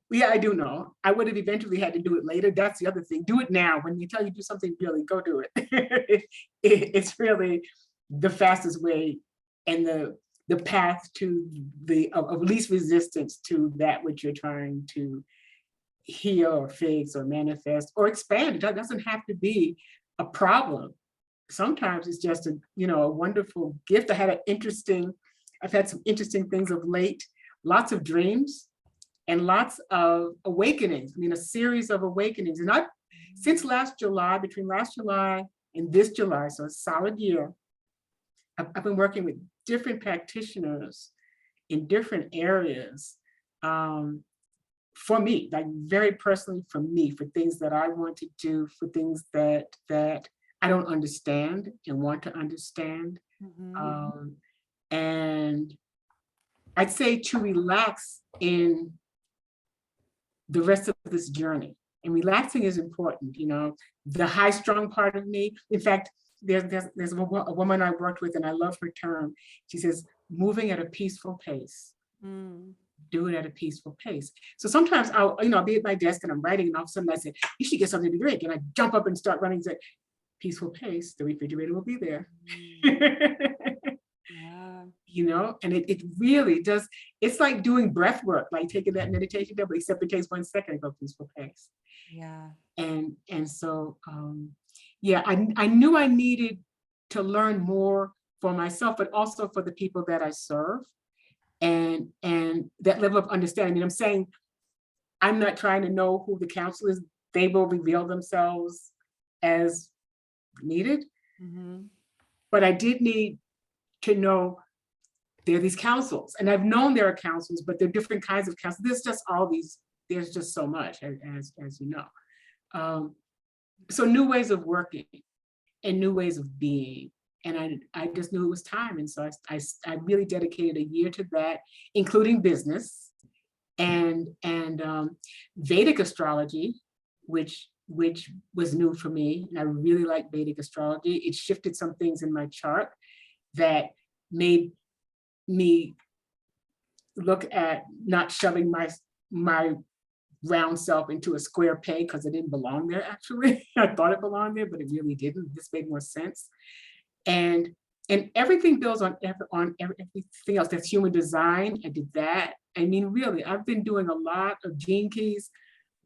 Yeah, I do know. I would have eventually had to do it later. That's the other thing. Do it now. When you tell you to do something, really go do it. It's really the fastest way and the path to the of least resistance to that which you're trying to heal or fix or manifest or expand. It doesn't have to be a problem. Sometimes it's just a, you know, a wonderful gift. I've had some interesting things of late, lots of dreams and lots of awakenings. I mean, a series of awakenings. And since last July, between last July and this July, so a solid year, I've been working with different practitioners in different areas for me, like very personally for me, for things that I want to do, for things that I don't understand and want to understand. And I'd say to relax in the rest of this journey. And relaxing is important, you know, the high strung part of me. In fact, there's a woman I worked with and I love her term. She says, moving at a peaceful pace. Do it at a peaceful pace. So sometimes I'll be at my desk and I'm writing and all of a sudden I say, you should get something to drink. And I jump up and start running and say, peaceful pace, the refrigerator will be there. Yeah. You know, and it really does. It's like doing breath work, like taking that meditation double, except it takes 1 second to go peaceful pace. Yeah. And so, yeah, I knew I needed to learn more for myself, but also for the people that I serve. And that level of understanding. I mean, I'm saying, I'm not trying to know who the council is. They will reveal themselves as needed. But I did need to know there are these councils, and I've known there are councils, but there are different kinds of councils. There's just so much, as you know. So new ways of working and new ways of being. And I just knew it was time. And so I really dedicated a year to that, including business and Vedic astrology, which which was new for me. And I really like Vedic astrology. It shifted some things in my chart that made me look at not shoving my round self into a square peg because it didn't belong there actually. I thought it belonged there, but it really didn't. This made more sense. And everything builds on everything else. That's human design. I did that. I mean, really, I've been doing a lot of gene keys,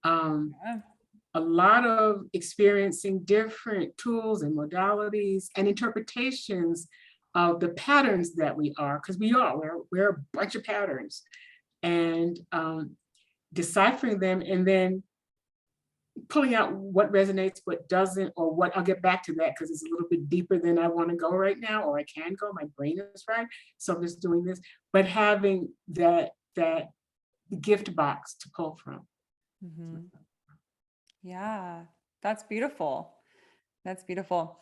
a lot of experiencing different tools and modalities and interpretations of the patterns that we are, because we're a bunch of patterns, and deciphering them and then pulling out what resonates, what doesn't, or what, I'll get back to that because it's a little bit deeper than I want to go right now, or I can go, my brain is right. So I'm just doing this, but having that gift box to pull from. Mm-hmm. Yeah, that's beautiful. That's beautiful.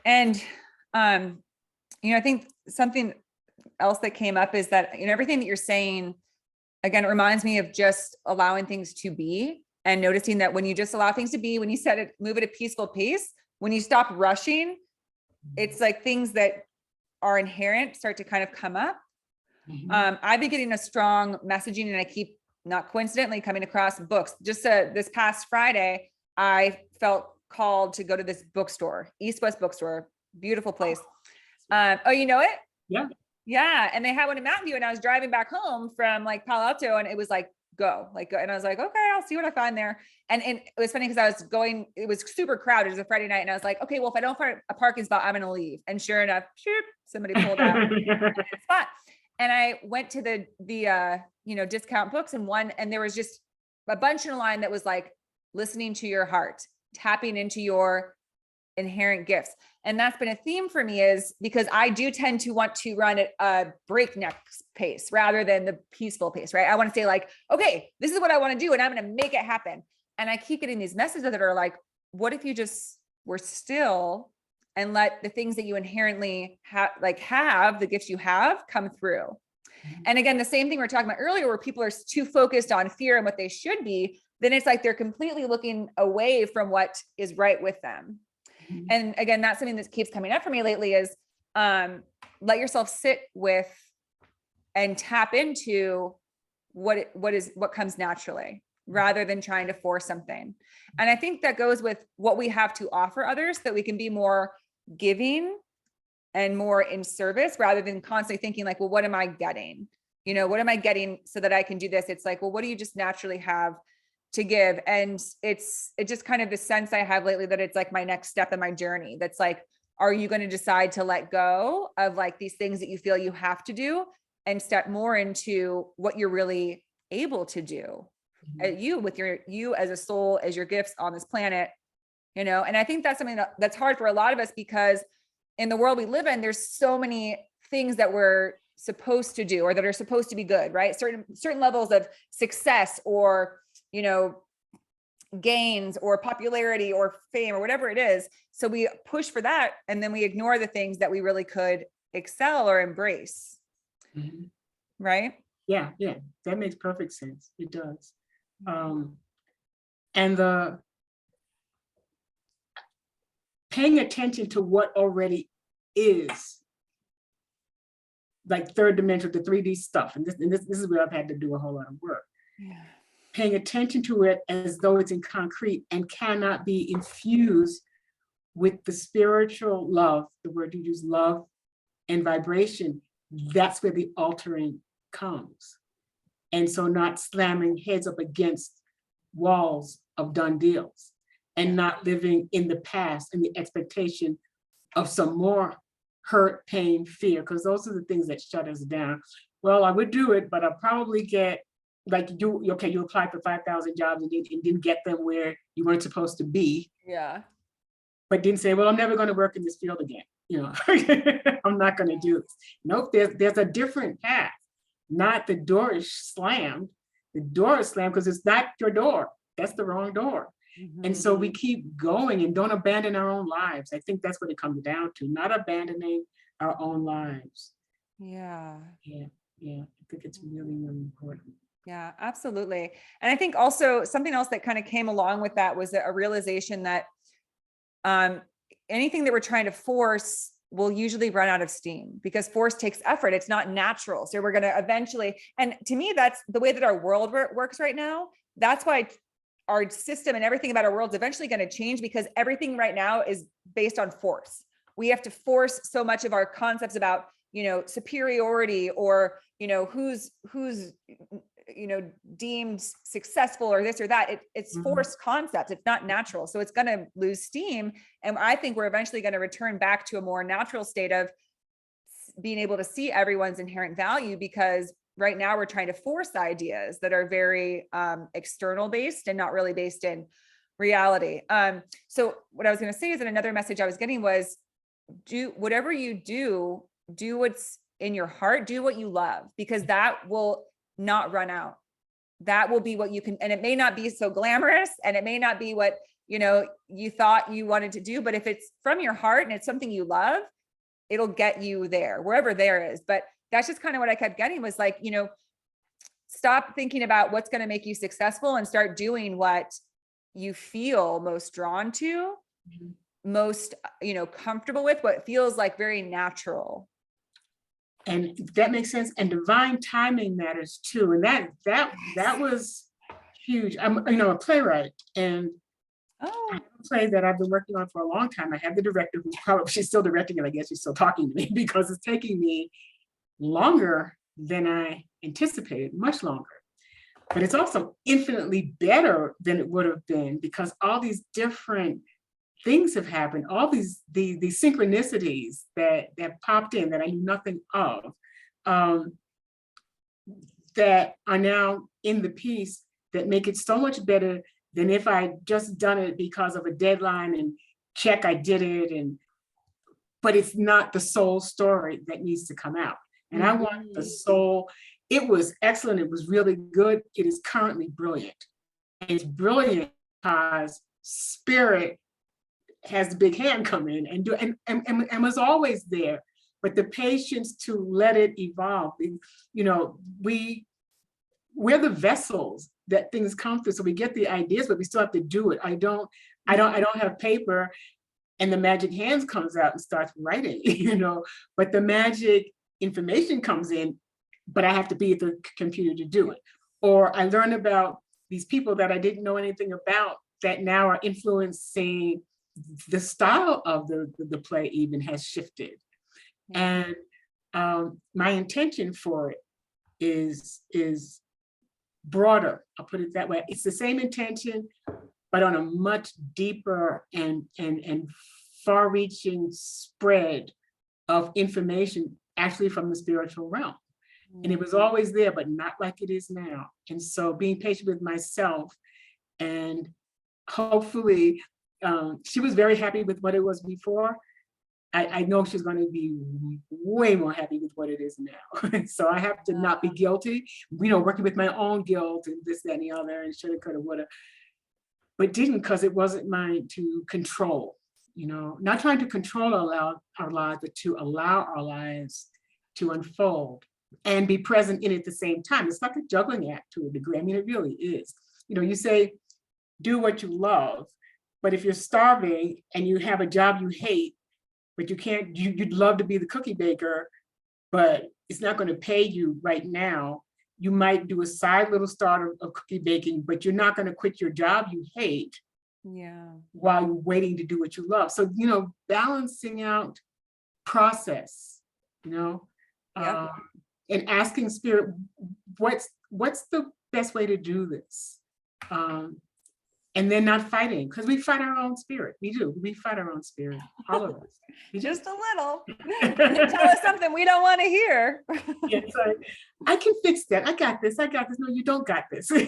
And, I think something else that came up is that, everything that you're saying, again, it reminds me of just allowing things to be and noticing that when you just allow things to be, when you set it, move at a peaceful pace, when you stop rushing, it's like things that are inherent start to kind of come up. Mhm. I've been getting a strong messaging, and I keep, not coincidentally, coming across books. Just this past Friday, I felt called to go to this bookstore, East West Bookstore, beautiful place. Oh, you know it? Yeah. Yeah. And they had one in Mountain View, and I was driving back home from like Palo Alto, and it was like, go. And I was like, okay, I'll see what I find there. And it was funny because it was super crowded. It was a Friday night. And I was like, okay, well, if I don't find a parking spot, I'm going to leave. And sure enough, shoot, somebody pulled out a spot. And I went to the discount books, and there was just a bunch in a line that was like, listening to your heart, tapping into your inherent gifts. And that's been a theme for me, is because I do tend to want to run at a breakneck pace rather than the peaceful pace, right? I want to say like, okay, this is what I want to do, and I'm going to make it happen. And I keep getting these messages that are like, what if you just were still and let the things that you inherently have the gifts you have come through? And again, the same thing we were talking about earlier, where people are too focused on fear and what they should be, then it's like they're completely looking away from what is right with them. Mhm. And again, that's something that keeps coming up for me lately is let yourself sit with and tap into what comes naturally, rather than trying to force something. And I think that goes with what we have to offer others, that we can be more giving and more in service, rather than constantly thinking like, well, what am I getting? What am I getting so that I can do this? It's like, well, what do you just naturally have to give? And it's just kind of the sense I have lately that it's like my next step in my journey. That's like, are you going to decide to let go of like these things that you feel you have to do and step more into what you're really able to do? With you as a soul, as your gifts on this planet, and I think that's something that's hard for a lot of us, because in the world we live in, there's so many things that we're supposed to do, or that are supposed to be good, right? Certain levels of success, or, gains, or popularity, or fame, or whatever it is. So we push for that, and then we ignore the things that we really could excel or embrace. Mhm. Right? Yeah, that makes perfect sense. It does. And the paying attention to what already is, like third dimension, the 3D stuff. And this is where I've had to do a whole lot of work. Yeah. Paying attention to it as though it's in concrete and cannot be infused with the spiritual love, the word you use, love and vibration. That's where the altering comes. And so not slamming heads up against walls of done deals, and not living in the past and the expectation of some more hurt, pain, fear, because those are the things that shut us down. Well, I would do it, but I'll probably get, like, you applied for 5,000 jobs and didn't get them where you weren't supposed to be. Yeah. But didn't say, well, I'm never going to work in this field again. I'm not going to do this. Nope, there's a different path. Not the door is slammed. The door is slammed because it's not your door. That's the wrong door. And so we keep going and don't abandon our own lives. I think that's what it comes down to, not abandoning our own lives. Yeah. Yeah, I think it's really, really important. Yeah, absolutely. And I think also something else that kind of came along with that was a realization that um, anything that we're trying to force will usually run out of steam because force takes effort. It's not natural. So we're going to eventually, and to me, that's the way that our world works right now. That's why our system and everything about our world is eventually going to change because everything right now is based on force. We have to force so much of our concepts about, superiority or, who's deemed successful or this or that. It's forced concepts. It's not natural. So it's going to lose steam. And I think we're eventually going to return back to a more natural state of being able to see everyone's inherent value, because right now we're trying to force ideas that are very external based and not really based in reality. So what I was going to say is that another message I was getting was do whatever you do what's in your heart, do what you love, because that will not run out. That will be what you can, and it may not be so glamorous and it may not be what, you thought you wanted to do, but if it's from your heart and it's something you love, it'll get you there, wherever there is. But that's just kind of what I kept getting was like, stop thinking about what's going to make you successful and start doing what you feel most drawn to, most, comfortable with, what feels like very natural. And that makes sense. And divine timing matters too. And that was huge. I'm, a playwright, and I have a play that I've been working on for a long time. I have the director who's she's still directing it. I guess she's still talking to me because it's taking me longer than I anticipated, much longer. But it's also infinitely better than it would have been because all these different things have happened, all these synchronicities that popped in that I knew nothing of, that are now in the piece that make it so much better than if I just done it because of a deadline and check I did it. But it's not the soul story that needs to come out. And I want the soul. It was excellent. It was really good. It is currently brilliant. And it's brilliant because spirit has the big hand come in and do and was always there, but the patience to let it evolve. We're the vessels that things come through. So we get the ideas, but we still have to do it. I don't have paper and the magic hands comes out and starts writing, but the magic information comes in, but I have to be at the computer to do it. Or I learn about these people that I didn't know anything about that now are influencing the style of the play even has shifted. And my intention for it is broader. I'll put it that way. It's the same intention, but on a much deeper and far-reaching spread of information actually from the spiritual realm. And it was always there, but not like it is now. And so being patient with myself, and hopefully she was very happy with what it was before. I know she's going to be way more happy with what it is now. So I have to not be guilty, working with my own guilt and this, that, and the other, and shoulda, coulda, woulda, but didn't, because it wasn't mine to control, not trying to control our lives, but to allow our lives to unfold and be present in it at the same time. It's like a juggling act to a degree. I mean, it really is. You say, do what you love, but if you're starving and you have a job you hate, but you can't, you'd love to be the cookie baker, but it's not going to pay you right now. You might do a side little start of cookie baking, but you're not going to quit your job you hate while you're waiting to do what you love. So, balancing out process, and asking spirit, what's the best way to do this? And then not fighting, because we fight our own spirit. We do. We fight our own spirit, all of us. Just a little. Tell us something we don't want to hear. Yes, I can fix that. I got this. No, you don't got this. You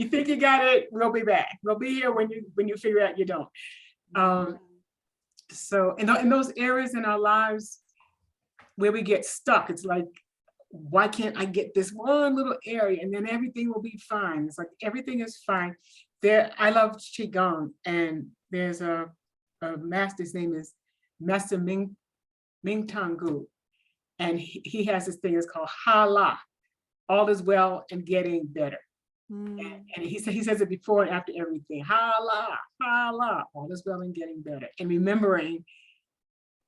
think you got it? We'll be back. We'll be here when you figure out you don't. So in those areas in our lives where we get stuck, it's like, why can't I get this one little area and then everything will be fine? It's like everything is fine. I love Qigong, and there's a master, his name is Master Ming Tangu, and he has this thing, it's called Hala. all is well and getting better. Mm. And he says it before and after everything. Hala, hala, all is well and getting better. And remembering,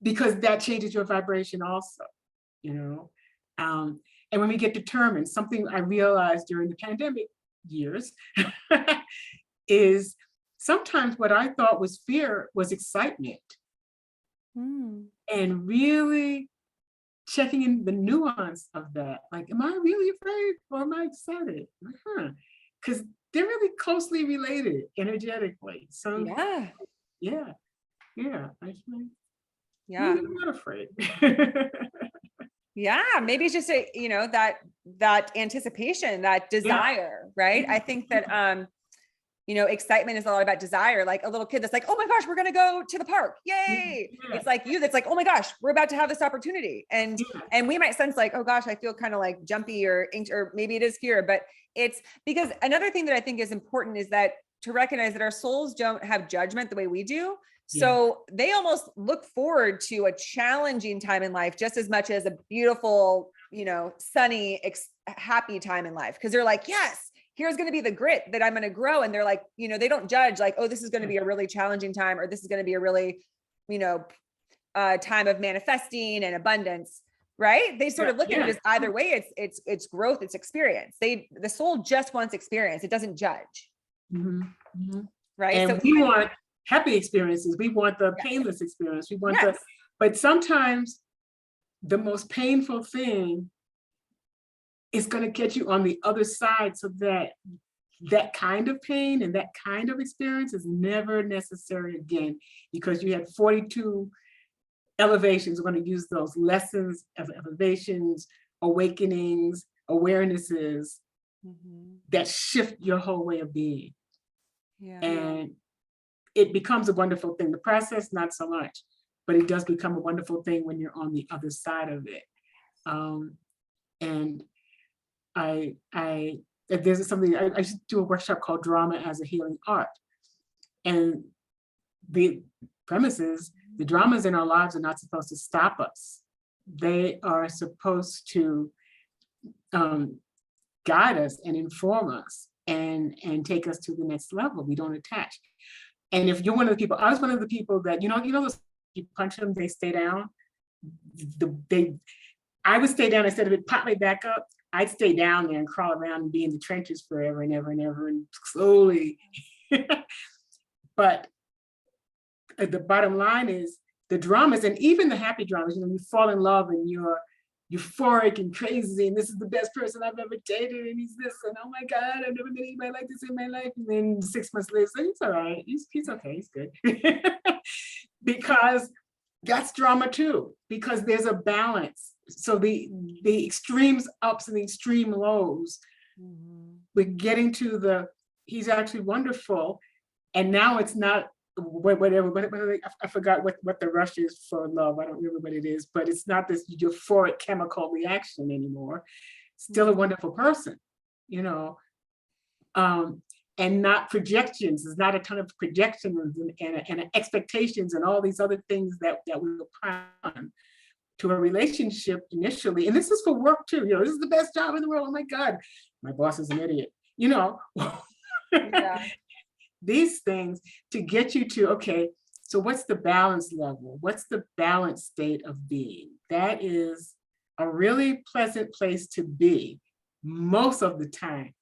because that changes your vibration also, you know. And when we get determined, something I realized during the pandemic years is sometimes what I thought was fear was excitement. Mm. And really checking in the nuance of that. Like, am I really afraid or am I excited? Because they're really closely related energetically. So Yeah. Actually, Yeah. I'm not afraid. Yeah. Maybe it's just that anticipation, that desire, right? I think that, excitement is a lot about desire. Like a little kid that's like, oh my gosh, we're going to go to the park. Yay. Yeah. It's like you that's like, oh my gosh, we're about to have this opportunity. And we might sense like, oh gosh, I feel kind of like jumpy or anxious, or maybe it is fear, but it's because another thing that I think is important is that to recognize that our souls don't have judgment the way we do. So they almost look forward to a challenging time in life just as much as a beautiful, sunny, happy time in life. Cause they're like, yes, here's going to be the grit that I'm going to grow. And they're like, they don't judge like, oh, this is going to be a really challenging time, or this is going to be a really, time of manifesting and abundance. Right. They sort of look at it as either way, it's growth, it's experience. The soul just wants experience. It doesn't judge. Mm-hmm. Mm-hmm. Right. And so we want happy experiences. We want the painless experience. We want but sometimes the most painful thing is going to get you on the other side, so that kind of pain and that kind of experience is never necessary again, because you had 42 elevations. We're going to use those lessons of elevations, awakenings, awarenesses that shift your whole way of being. And it becomes a wonderful thing. The process, not so much, but it does become a wonderful thing when you're on the other side of it. And there's something, I should do a workshop called Drama as a Healing Art. And the premise is the dramas in our lives are not supposed to stop us. They are supposed to guide us and inform us and take us to the next level. We don't attach. And if you're one of the people, I was one of the people that, those, you punch them, they stay down. I would stay down instead of it pop me back up. I'd stay down there and crawl around and be in the trenches forever and ever and ever and slowly. But the bottom line is the dramas, and even the happy dramas, you fall in love and you're euphoric and crazy, and this is the best person I've ever dated, and he's this, and oh my God, I've never met anybody like this in my life. And then 6 months later, he's all right, he's okay, he's good. Because that's drama too, because there's a balance. So the extremes ups and the extreme lows, we're getting to he's actually wonderful. And now it's not whatever, I forgot what the rush is for love. I don't remember what it is, but it's not this euphoric chemical reaction anymore. Still a wonderful person, and not projections. There's not a ton of projections and expectations and all these other things that we apply to a relationship initially. And this is for work too. This is the best job in the world. Oh my God, my boss is an idiot. These things to get you to, okay, so what's the balance level? What's the balance state of being? That is a really pleasant place to be most of the time.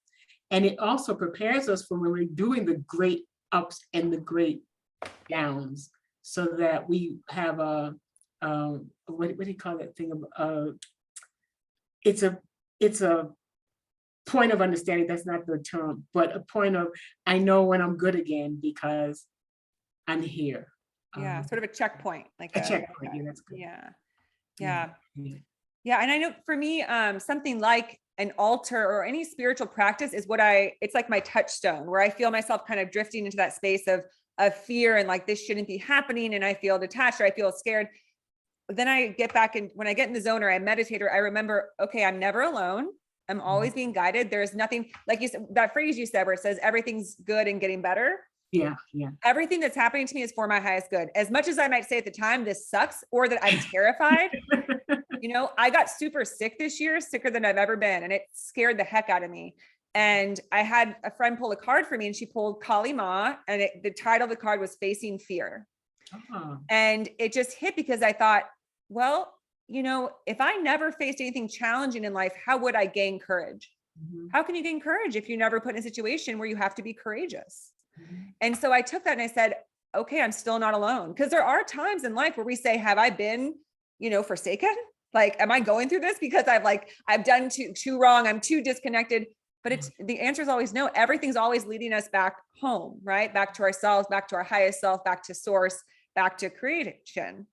And it also prepares us for when we're doing the great ups and the great downs, so that we have what do you call that thing? It's a point of understanding. That's not the term, but a point of, I know when I'm good again because I'm here. Sort of a checkpoint, like a checkpoint. Yeah, that's good. Yeah. And I know for me, something like an altar or any spiritual practice is it's like my touchstone, where I feel myself kind of drifting into that space of fear and like, this shouldn't be happening. And I feel detached, or I feel scared. But then I get back, and when I get in the zone or I meditate, or I remember, okay, I'm never alone. I'm always being guided. There's nothing, like you said, that phrase you said, where it says everything's good and getting better. Yeah. Everything that's happening to me is for my highest good. As much as I might say at the time, this sucks, or that I'm terrified, You know, I got super sick this year, sicker than I've ever been, and it scared the heck out of me. And I had a friend pull a card for me, and she pulled Kali Ma, and the title of the card was Facing Fear. And it just hit because I thought, well, you know, if I never faced anything challenging in life, how would I gain courage? How can you gain courage if you never put in a situation where you have to be courageous? And so I took that and I said, okay, I'm still not alone. Because there are times in life where we say, have I been, you know, forsaken? Like, am I going through this because I've done too wrong? I'm too disconnected. But it's the answer is always no. Everything's always leading us back home, right? Back to ourselves, back to our highest self, back to source, back to creation.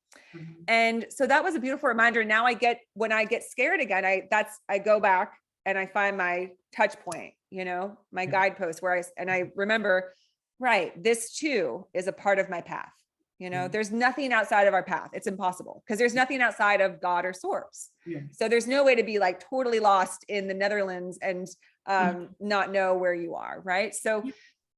And so that was a beautiful reminder. Now when I get scared again, I go back and I find my touch point, you know, my guidepost where I remember, right, this too is a part of my path. You know, there's nothing outside of our path. It's impossible because there's nothing outside of God or source. So there's no way to be like totally lost in the Netherlands and not know where you are. Right. So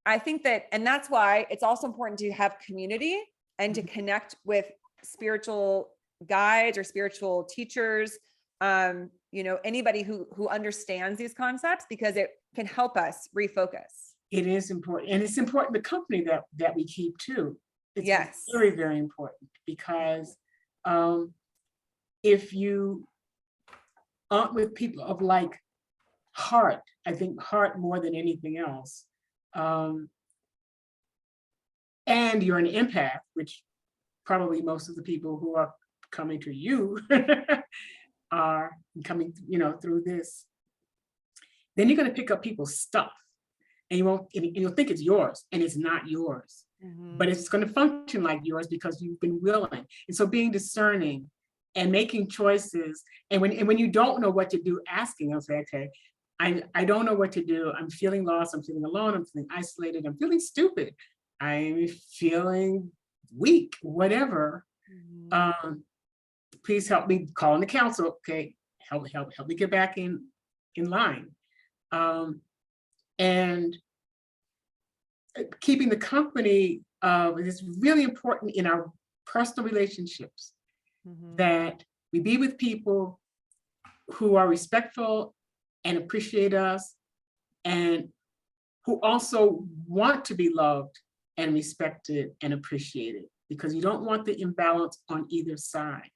I think that, and that's why it's also important to have community and to connect with spiritual guides or spiritual teachers, you know, anybody who understands these concepts, because it can help us refocus. It is important. And it's important the company that we keep too. It's very, very important because if you aren't with people of like heart, I think heart more than anything else, and you're an empath, which probably most of the people who are coming to you are coming, you know, through this, then you're going to pick up people's stuff and you'll think it's yours, and it's not yours. But it's going to function like yours because you've been willing. And so being discerning and making choices, and when you don't know what to do, asking, I'll say, okay, I don't know what to do. I'm feeling lost. I'm feeling alone. I'm feeling isolated. I'm feeling stupid. I'm feeling weak, whatever. Please help me. Calling the council. Okay, help me get back in line. And keeping the company is really important in our personal relationships, that we be with people who are respectful and appreciate us, and who also want to be loved and respected and appreciated, because you don't want the imbalance on either side.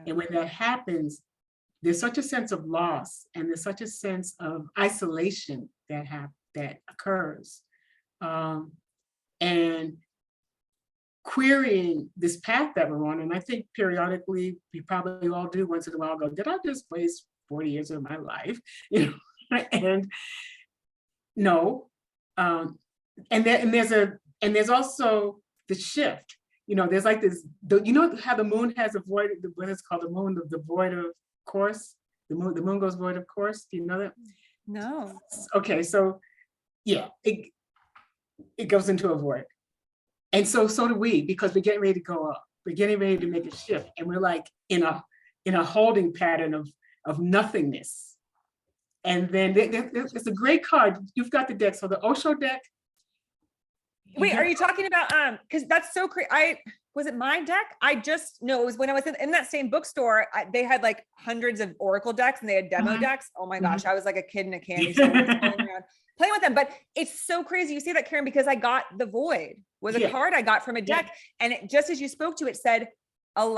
And when that happens, there's such a sense of loss, and there's such a sense of isolation that occurs. And querying this path that we're on, and I think periodically we probably all do once in a while go, did I just waste 40 years of my life? You know, and no. And there's also the shift. You know, there's like this, you know how the moon has a void, what is called the moon, the void of course? The moon goes void of course. Do you know that? No. Okay, so yeah, it goes into a void. And so do we, because we're getting ready to go up. We're getting ready to make a shift. And we're like in a holding pattern of nothingness. And then there's a great card. You've got the deck. So the Osho deck. Wait, are you talking about, because that's so crazy. Was it my deck? No, it was when I was in that same bookstore, they had like hundreds of Oracle decks and they had demo decks. Oh my gosh, I was like a kid in a candy store playing with them. But it's so crazy. You say that, Karen, because I got the void was a card I got from a deck. And it, just as you spoke to, it said, you're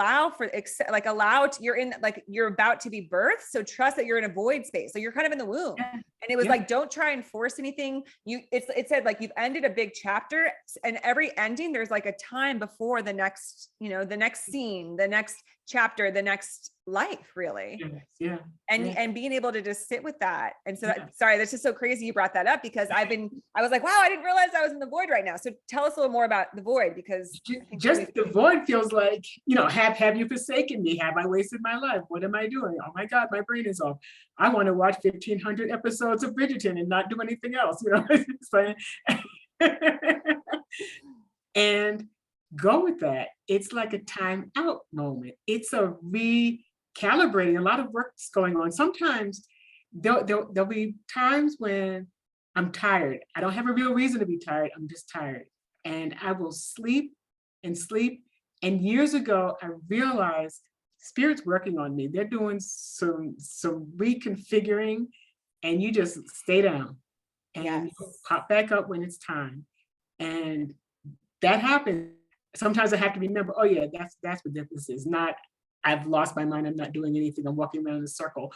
about to be birthed. So trust that you're in a void space. So you're kind of in the womb. And it was like, don't try and force anything. It said like, you've ended a big chapter, and every ending, there's like a time before the next, you know, the next scene, the next chapter, the next life, really. And being able to just sit with that. And so sorry, that's just so crazy you brought that up, because I was like, wow, I didn't realize I was in the void right now. So tell us a little more about the void, because just the void feels like, you know, have you forsaken me? Have I wasted my life? What am I doing? Oh my God, my brain is off. I want to watch 1,500 episodes of Bridgerton and not do anything else, you know. And go with that. It's like a time out moment. It's a recalibrating. A lot of work's going on. Sometimes there'll be times when I'm tired. I don't have a real reason to be tired. I'm just tired. And I will sleep and sleep. And years ago, I realized Spirit's working on me. They're doing some reconfiguring, and you just stay down and Yes. pop back up when it's time. And that happens. Sometimes I have to remember, oh yeah, that's what this is. Not, I've lost my mind, I'm not doing anything, I'm walking around in a circle.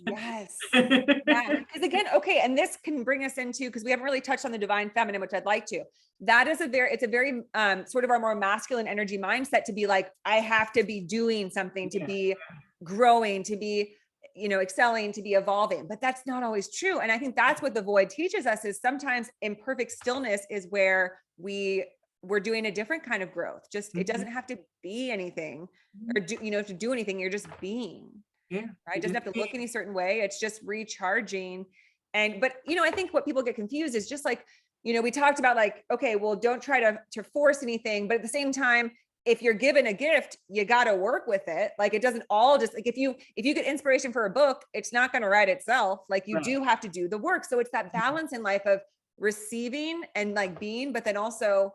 Yes. Yeah. Because again, okay, and this can bring us into, because we haven't really touched on the divine feminine, which I'd like to. That is it's a very sort of our more masculine energy mindset, to be like, I have to be doing something, to be growing, to be, excelling, to be evolving. But that's not always true. And I think that's what the void teaches us, is sometimes imperfect stillness is where we're doing a different kind of growth. Just, it doesn't have to be anything or to do anything. You're just being. Yeah. Right. It doesn't have to look any certain way. It's just recharging. But I think what people get confused is just like, we talked about like, okay, well, don't try to force anything. But at the same time, if you're given a gift, you got to work with it. Like, it doesn't all just like, if you get inspiration for a book, it's not going to write itself. Like, you do have to do the work. So it's that balance in life of receiving and like being, but then also,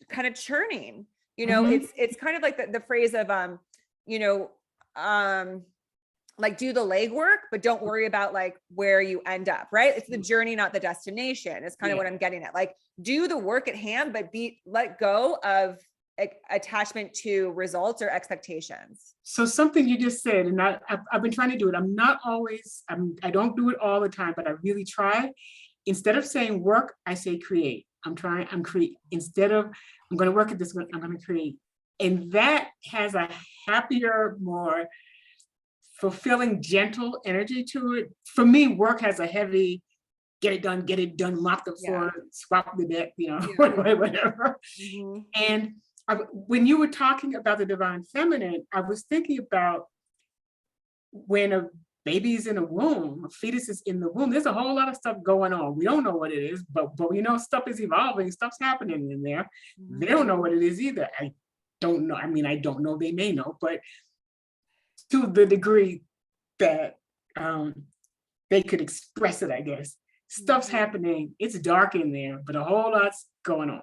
kind of churning, it's kind of like the phrase of, like, do the legwork, but don't worry about like where you end up, right? It's the journey, not the destination. It's kind of what I'm getting at. Like, do the work at hand, but let go of attachment to results or expectations. So something you just said, and I've been trying to do it. I don't do it all the time, but I really try. Instead of saying work, I say create. Instead of, I'm going to work at this, I'm going to create. And that has a happier, more fulfilling, gentle energy to it. For me, work has a heavy, get it done, mop the floor, swap the deck, whatever. And when you were talking about the divine feminine, I was thinking about when a baby's in a womb, a fetus is in the womb, there's a whole lot of stuff going on. We don't know what it is, but we know stuff is evolving, stuff's happening in there. They don't know what it is either. I don't know. I mean, I don't know, they may know, but to the degree that they could express it, I guess. Stuff's happening, it's dark in there, but a whole lot's going on.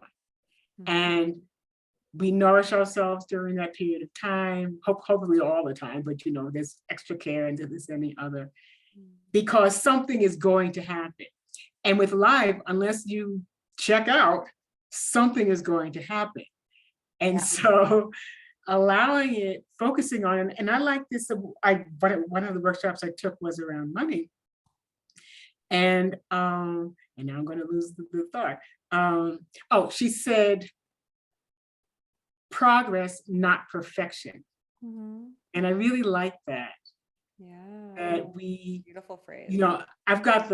And we nourish ourselves during that period of time, hopefully all the time, but there's extra care into this and the other, because something is going to happen. And with life, unless you check out, something is going to happen. And so allowing it, focusing on it, and I like this, one of the workshops I took was around money. And now I'm going to lose the thought. She said, progress, not perfection. And I really like that. That beautiful phrase. I've got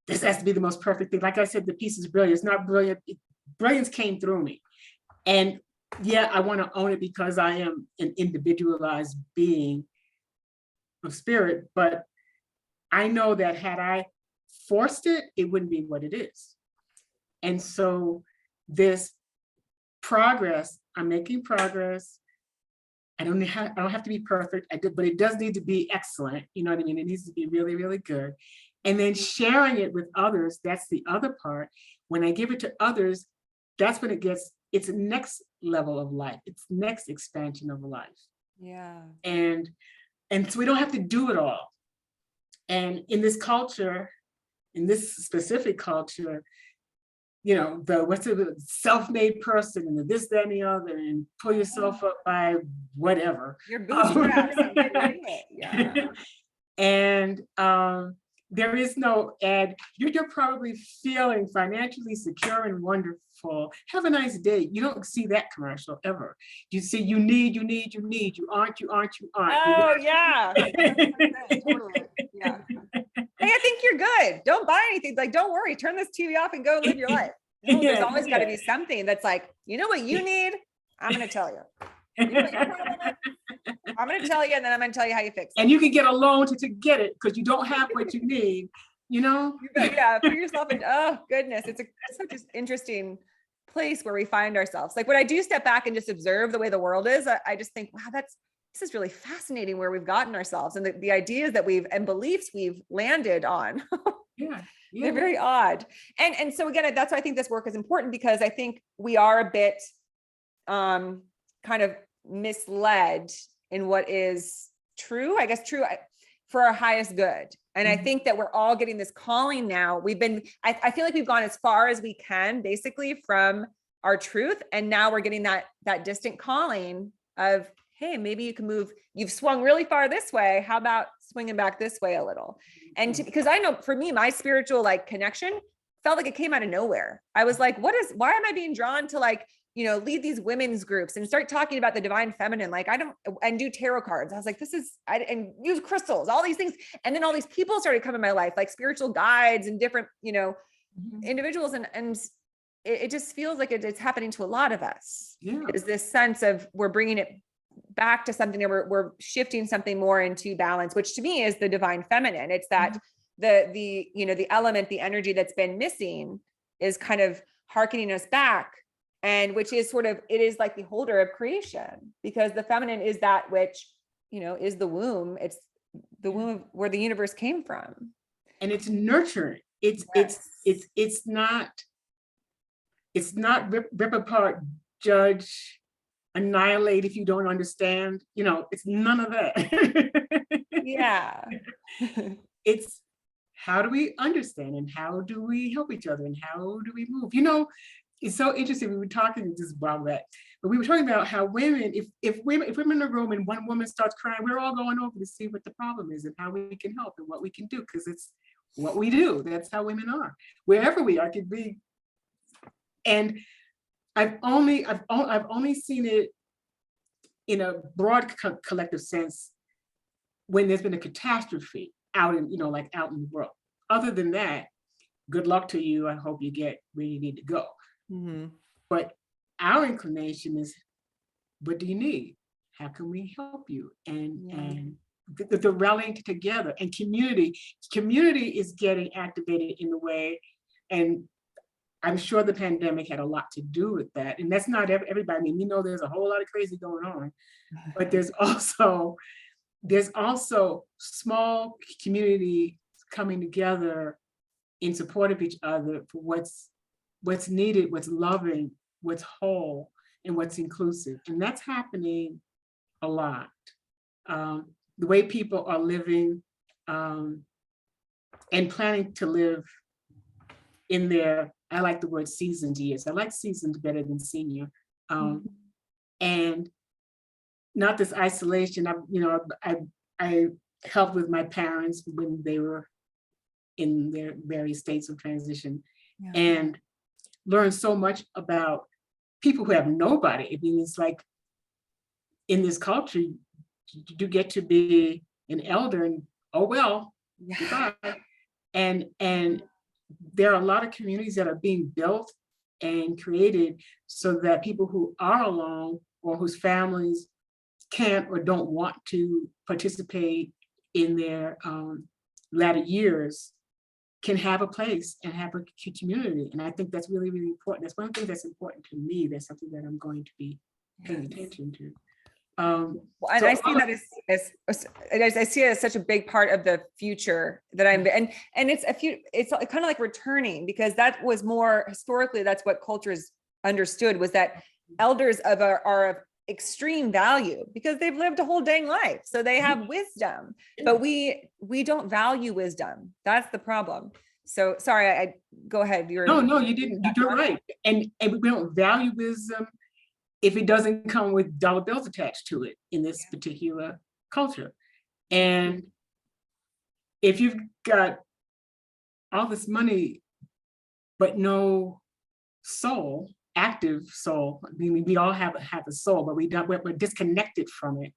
this has to be the most perfect thing. Like I said, the piece is brilliant. It's not brilliant. Brilliance came through me. And I want to own it because I am an individualized being of spirit. But I know that had I forced it, it wouldn't be what it is. And so this progress, I'm making progress. I don't have to be perfect, but it does need to be excellent. You know what I mean? It needs to be really, really good. And then sharing it with others, that's the other part. When I give it to others, that's when it's next level of life. It's next expansion of life. And so we don't have to do it all. And in this culture, in this specific culture, what's the self-made person and the this, that, and the other, and pull yourself up by whatever. Your bootstraps and get rid of it. And there is no ad. You're probably feeling financially secure and wonderful. Have a nice day. You don't see that commercial ever. You see, you need, you aren't. Oh, yeah. Totally. Yeah. Hey, I think you're good. Don't buy anything. Like, don't worry. Turn this TV off and go live your life. There's always got to be something that's like, you know what you need? I'm going to tell you. You know what your problem is? I'm going to tell you, and then I'm going to tell you how you fix it. And you can get a loan to get it because you don't have what you need, Put yourself in, oh goodness. It's such an interesting place where we find ourselves. Like when I do step back and just observe the way the world is, I just think, wow, this is really fascinating where we've gotten ourselves and the ideas that and beliefs we've landed on. They're very odd. And so again, that's why I think this work is important, because I think we are a bit kind of misled in what is true, I guess, true for our highest good. And I think that we're all getting this calling now. I feel like we've gone as far as we can, basically, from our truth. And now we're getting that distant calling of, hey, maybe you can move. You've swung really far this way. How about swinging back this way a little? And because I know for me, my spiritual connection felt like it came out of nowhere. I was like, why am I being drawn to lead these women's groups and start talking about the divine feminine? And do tarot cards. I was like, and use crystals, all these things. And then all these people started coming in my life, like spiritual guides and different, individuals. And it just feels like it's happening to a lot of us. Yeah. Is this sense of we're bringing it back to something that we're shifting something more into balance, which to me is the divine feminine. It's that the element, the energy that's been missing is kind of hearkening us back. And which is it is like the holder of creation, because the feminine is that which, is the womb. It's the womb where the universe came from. And it's nurturing. It's not rip apart, judge, annihilate if you don't understand. It's none of that. Yeah. It's how do we understand, and how do we help each other, and how do we move? It's so interesting. We were talking just about that, but we were talking about how women, if we're in a room and one woman starts crying, we're all going over to see what the problem is and how we can help and what we can do, because it's what we do. That's how women are. Wherever we are, could be. And I've only seen it in a broad collective sense when there's been a catastrophe out in out in the world. Other than that, good luck to you. I hope you get where you need to go. Mm-hmm. But our inclination is, what do you need? How can we help you? And the rallying together and community is getting activated in a way, and I'm sure the pandemic had a lot to do with that. And that's not everybody. I mean, there's a whole lot of crazy going on, but there's also small community coming together in support of each other for what's needed, what's loving, what's whole, and what's inclusive. And that's happening a lot. The way people are living and planning to live in their, I like the word seasoned years. I like seasoned better than senior. And not this isolation. I helped with my parents when they were in their various states of transition, and learned so much about people who have nobody. I mean, it's like in this culture, you get to be an elder and goodbye. And there are a lot of communities that are being built and created so that people who are alone or whose families can't or don't want to participate in their latter years can have a place and have a community. And I think that's really, really important. That's one thing that's important to me. That's something that I'm going to be paying attention to. And I see that as I see it as such a big part of the future that and it's kind of like returning, because that was more historically, that's what cultures understood, was that elders are of extreme value because they've lived a whole dang life. So they have wisdom, but we don't value wisdom. That's the problem. So sorry, I go ahead. No, you didn't. You're right. And we don't value wisdom if it doesn't come with dollar bills attached to it in this particular culture. And if you've got all this money, but no soul, active soul, I mean, we all have a soul, but we're disconnected from it,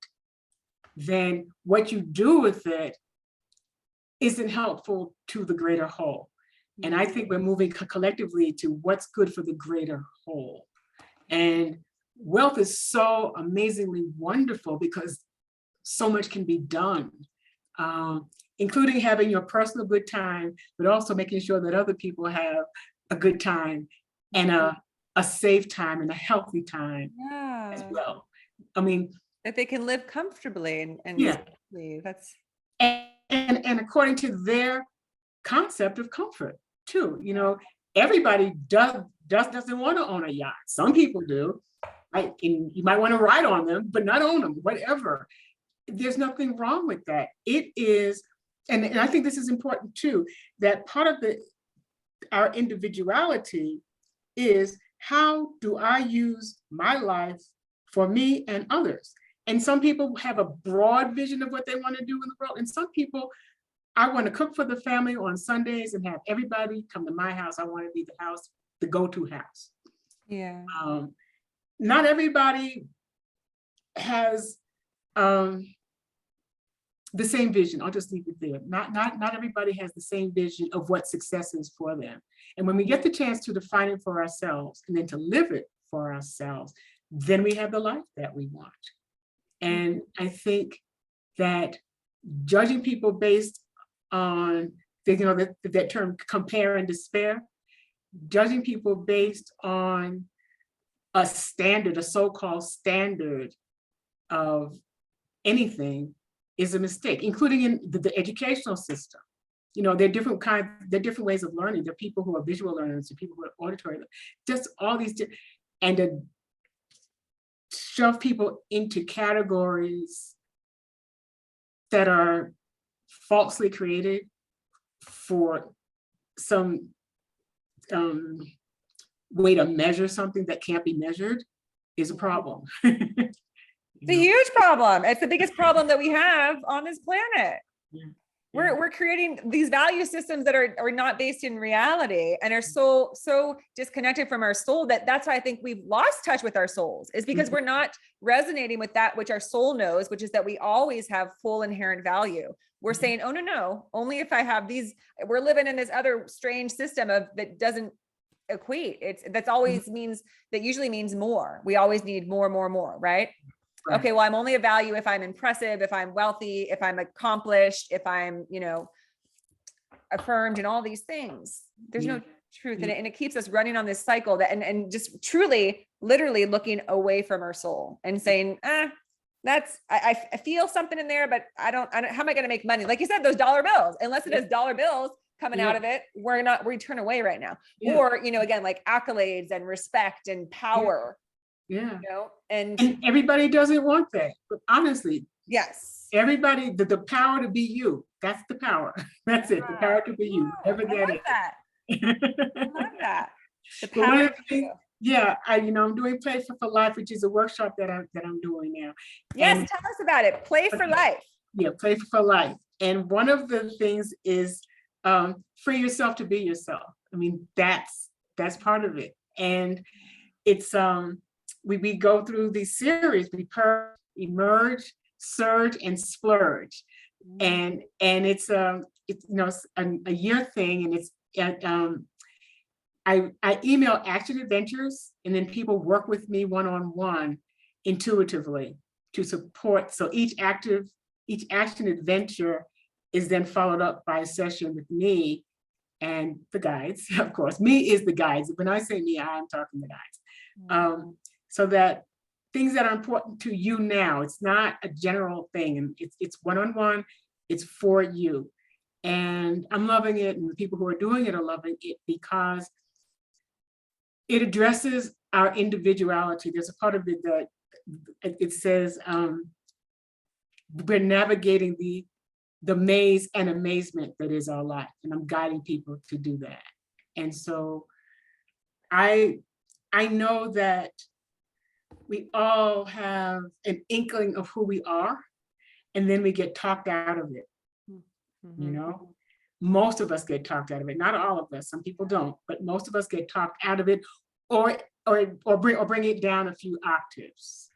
then what you do with it isn't helpful to the greater whole. And I think we're moving collectively to what's good for the greater whole. And wealth is so amazingly wonderful because so much can be done, including having your personal good time, but also making sure that other people have a good time and a safe time and a healthy time as well. I mean, that they can live comfortably and safely. That's and according to their concept of comfort too. Everybody doesn't want to own a yacht. Some people do, Right? And you might want to ride on them, but not own them, whatever. There's nothing wrong with that. It is, and I think this is important too, that part of our individuality is, how do I use my life for me and others? And some people have a broad vision of what they want to do in the world. And some people, I want to cook for the family on Sundays and have everybody come to my house. I want to be the go-to house. Yeah. Not everybody has the same vision. I'll just leave it there. Not everybody has the same vision of what success is for them. And when we get the chance to define it for ourselves and then to live it for ourselves, then we have the life that we want. And I think that judging people based on, that term compare and despair, judging people based on a standard, a so-called standard of anything, is a mistake, including in the educational system. There are different ways of learning. There are people who are visual learners, there are people who are auditory learners, just all these, and to shove people into categories that are falsely created for some way to measure something that can't be measured is a problem. It's a huge problem. It's the biggest problem that we have on this planet. Yeah. We're creating these value systems that are not based in reality and are so disconnected from our soul, that's why I think we've lost touch with our souls, is because we're not resonating with that which our soul knows, which is that we always have full inherent value. We're saying, oh, no, only if I have these. We're living in this other strange system that doesn't equate. That usually means more. We always need more, right? Right. Okay, well, I'm only of value if I'm impressive, if I'm wealthy, if I'm accomplished, if I'm, affirmed, and all these things. There's no truth in it. And it keeps us running on this cycle and just truly, literally looking away from our soul and saying, I feel something in there, but I don't, how am I going to make money? Like you said, those dollar bills, unless it is dollar bills coming out of it, we turn away right now. Yeah. Or, again, like accolades and respect and power. Yeah. And everybody doesn't want that, but honestly, yes, everybody, the power to be you, that's the power. That's it, the power to be you. Whatever that is. I love that. The power to be you. Yeah, I'm doing Play for Life, which is a workshop that I'm doing now. Yes, and tell us about it. Play for Life. Yeah, Play for Life. And one of the things is free yourself to be yourself. I mean, that's part of it. And it's we go through these series. We purge, emerge, surge, and splurge. And it's a year thing, and it's I email action adventures, and then people work with me one-on-one intuitively to support. So each action adventure is then followed up by a session with me and the guides. Of course, me is the guides. When I say me, I'm talking the guides. So that things that are important to you now, it's not a general thing, and it's one-on-one, it's for you. And I'm loving it, and the people who are doing it are loving it because it addresses our individuality. There's a part of it that it says we're navigating the maze and amazement that is our life, and I'm guiding people to do that. And so I know that we all have an inkling of who we are, and then we get talked out of it. Most of us get talked out of it. Not all of us. Some people don't, but most of us get talked out of it, or bring it down a few octaves.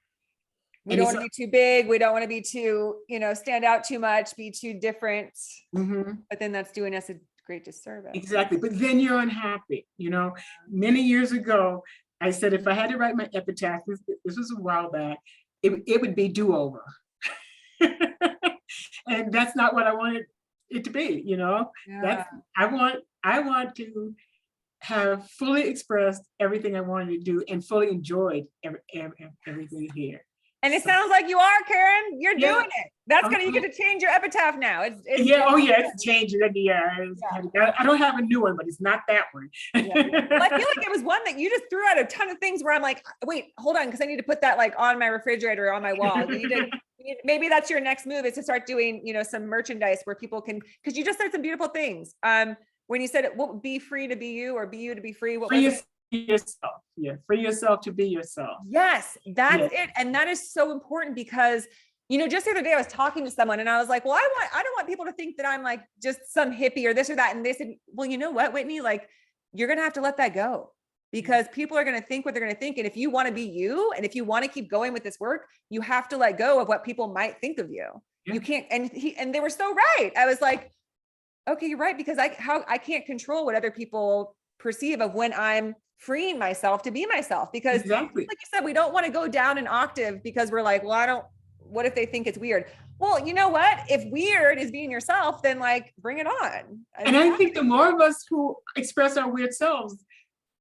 We don't want to be too big. We don't want to be too, stand out too much, be too different. But then that's doing us a great disservice. Exactly. But then you're unhappy. Many years ago, I said, if I had to write my epitaph, this was a while back, it would be do-over. And that's not what I wanted it to be, That's I want to have fully expressed everything I wanted to do and fully enjoyed everything here. And it sounds like you are, Karen. You're Yeah. doing it. That's Okay. You get to change your epitaph now. Yeah. Oh yeah, it's changing. I don't have a new one, but it's not that one. Yeah. Well, I feel like it was one that you just threw out a ton of things where I'm like, wait, hold on, because I need to put that like on my refrigerator or on my wall. Maybe that's your next move, is to start doing, some merchandise where people can, because you just said some beautiful things. When you said it won't be free to be you, or be you to be free. What was it? Yourself. Yeah. Free yourself to be yourself. Yes, that's it. And that is so important because, just the other day I was talking to someone and I was like, well, I don't want people to think that I'm like just some hippie or this or that. And they said, well, you know what, Whitney, like you're going to have to let that go, because people are going to think what they're going to think. And if you want to be you, and if you want to keep going with this work, you have to let go of what people might think of you. Yeah. You can't. And they were so right. I was like, okay, you're right. Because I can't control what other people perceive of when I'm freeing myself to be myself. Because exactly, like you said, we don't want to go down an octave because we're like, well, what if they think it's weird? Well, you know what? If weird is being yourself, then like bring it on. And I think the more of us who express our weird selves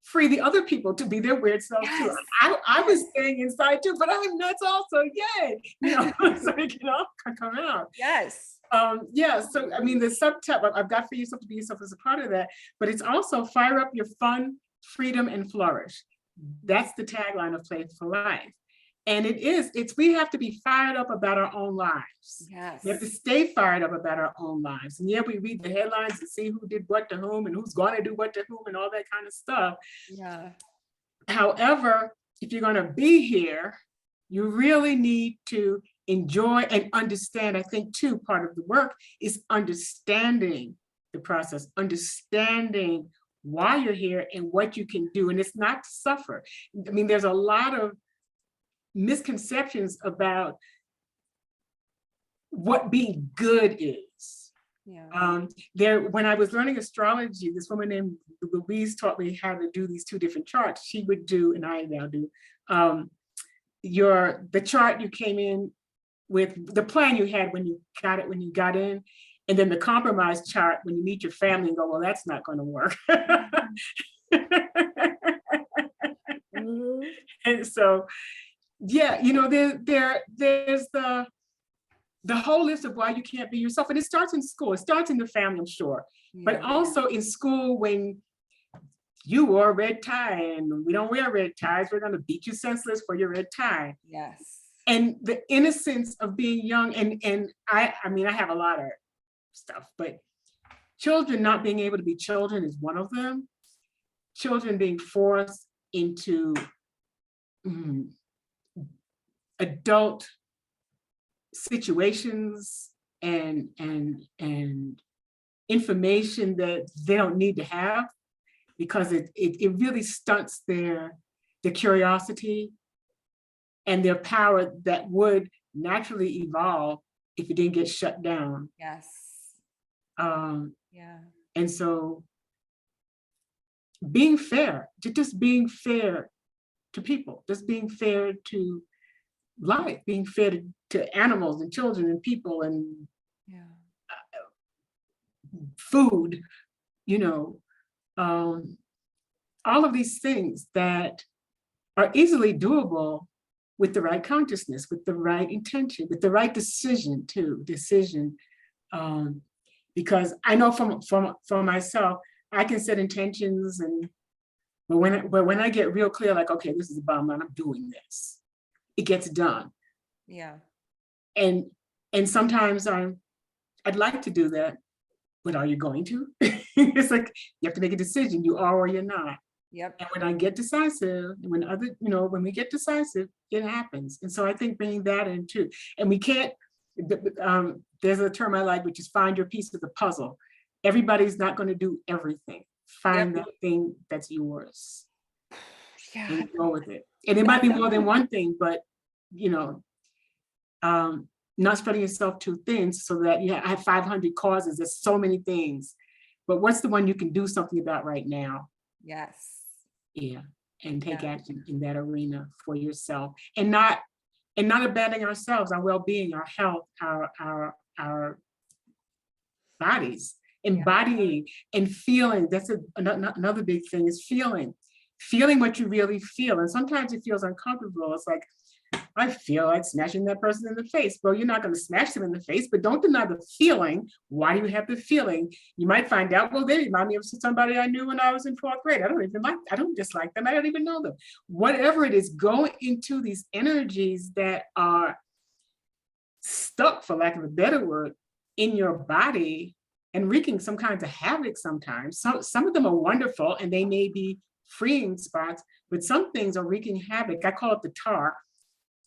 free the other people to be their weird selves too. I was staying inside too, but I'm nuts also. Yay! So it can all come out. Yes. So I mean, the subtitle I've got for yourself to be yourself as a part of that, but it's also fire up your fun, freedom, and flourish. That's the tagline of Playful Life. And we have to be fired up about our own lives. Yes. We have to stay fired up about our own lives. And we read the headlines and see who did what to whom and who's going to do what to whom and all that kind of stuff. Yeah. However, if you're going to be here, you really need to enjoy and understand. I think too, part of the work is understanding the process, understanding why you're here and what you can do. And it's not to suffer. I mean, there's a lot of misconceptions about what being good is. Yeah. When I was learning astrology, this woman named Louise taught me how to do these two different charts. She would do, and I now do, the chart you came in with, the plan you had when you got in, and then the compromise chart when you meet your family and go, well, that's not going to work. Mm-hmm. And so, yeah, there's the whole list of why you can't be yourself. And it starts in school. It starts in the family, I'm sure. Yeah. But also in school, when you wore a red tie and we don't wear red ties, we're going to beat you senseless for your red tie. Yes. And the innocence of being young. And I mean, I have a lot of stuff, but children not being able to be children is one of them. Children being forced into adult situations and information that they don't need to have, because it really stunts their curiosity and their power that would naturally evolve if it didn't get shut down. Yes. Yeah. And so being fair, just being fair to people, just being fair to life, being fair to animals and children and people and food, all of these things that are easily doable with the right consciousness, with the right intention, with the right decision. Because I know from myself, I can set intentions, but when I get real clear, like, okay, this is the bottom line, I'm doing this, it gets done. Yeah. And sometimes I'd like to do that, but are you going to? It's like you have to make a decision. You are or you're not. Yep. And when I get decisive, when we get decisive, it happens. And so I think bringing that in too. And we can't. There's a term I like, which is find your piece of the puzzle. Everybody's not going to do everything. Find that thing that's yours. Yeah. And go with it. And it might be more than one thing, but not spreading yourself too thin so that I have 500 causes. There's so many things, but what's the one you can do something about right now? Yes. Yeah. And take action in that arena for yourself, and not abandoning ourselves, our well-being, our health, our bodies, embodying and feeling. That's another big thing, is feeling what you really feel. And sometimes it feels uncomfortable. It's like, I feel like smashing that person in the face. Well, you're not going to smash them in the face, but don't deny the feeling. Why do you have the feeling? You might find out, well, they remind me of somebody I knew when I was in 4th grade. I don't dislike them. I don't even know them. Whatever it is, go into these energies that are stuck, for lack of a better word, in your body and wreaking some kinds of havoc sometimes. Some of them are wonderful and they may be freeing spots, but some things are wreaking havoc. I call it the tar.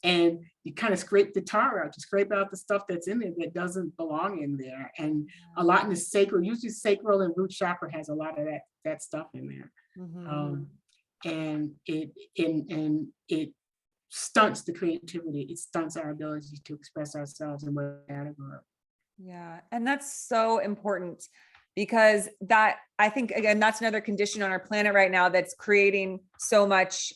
And you kind of scrape the tar out, to scrape out the stuff that's in there that doesn't belong in there. And a lot in the sacral, usually sacral and root chakra has a lot of that stuff in there. And it stunts the creativity. It stunts our ability to express ourselves in what category. Yeah. And that's so important, because that, I think, again, that's another condition on our planet right now that's creating so much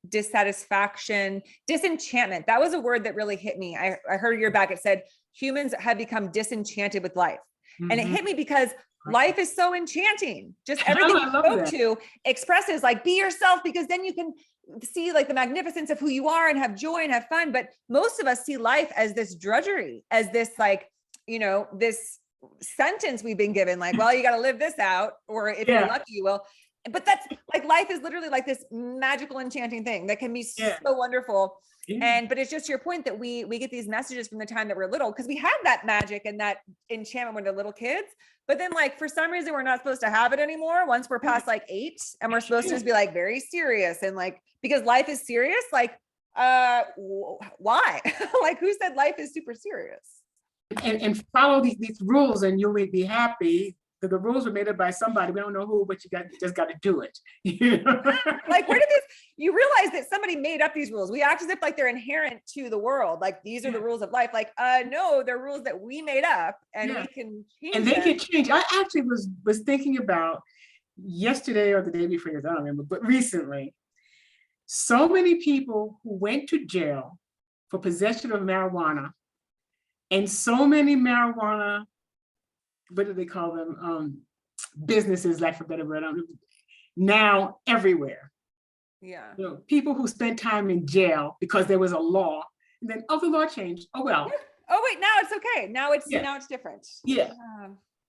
dissatisfaction, disenchantment. That was a word that really hit me. I heard a year back, it said humans have become disenchanted with life. And it hit me because life is so enchanting. Just everything you spoke to expresses like, be yourself, because then you can see like the magnificence of who you are and have joy and have fun. But most of us see life as this drudgery, as this like, you know, this sentence we've been given, like, well, you got to live this out, or if you're lucky, you will. But that's like, life is literally like this magical, enchanting thing that can be so wonderful. But it's just your point that we get these messages from the time that we're little, because we have that magic and that enchantment when they're little kids. But then like, for some reason, we're not supposed to have it anymore once we're past like 8, and we're supposed to just be like very serious. And like, because life is serious, like, why? Like, who said life is super serious? And follow these rules and you'll be happy. The rules were made up by somebody. We don't know who, but just got to do it. You know? Like, where did this, you realize that somebody made up these rules. We act as if like they're inherent to the world. Like, these are the rules of life. Like, no, they're rules that we made up, and we can change and they can change. I actually was thinking about yesterday or the day before, I don't remember, but recently, so many people who went to jail for possession of marijuana, and so many marijuana, what do they call them? Businesses, like, for better word, now everywhere. Yeah. You know, people who spent time in jail because there was a law, and then, oh, the law changed. Oh, well. Oh, wait, now it's okay. Now it's different. Yeah.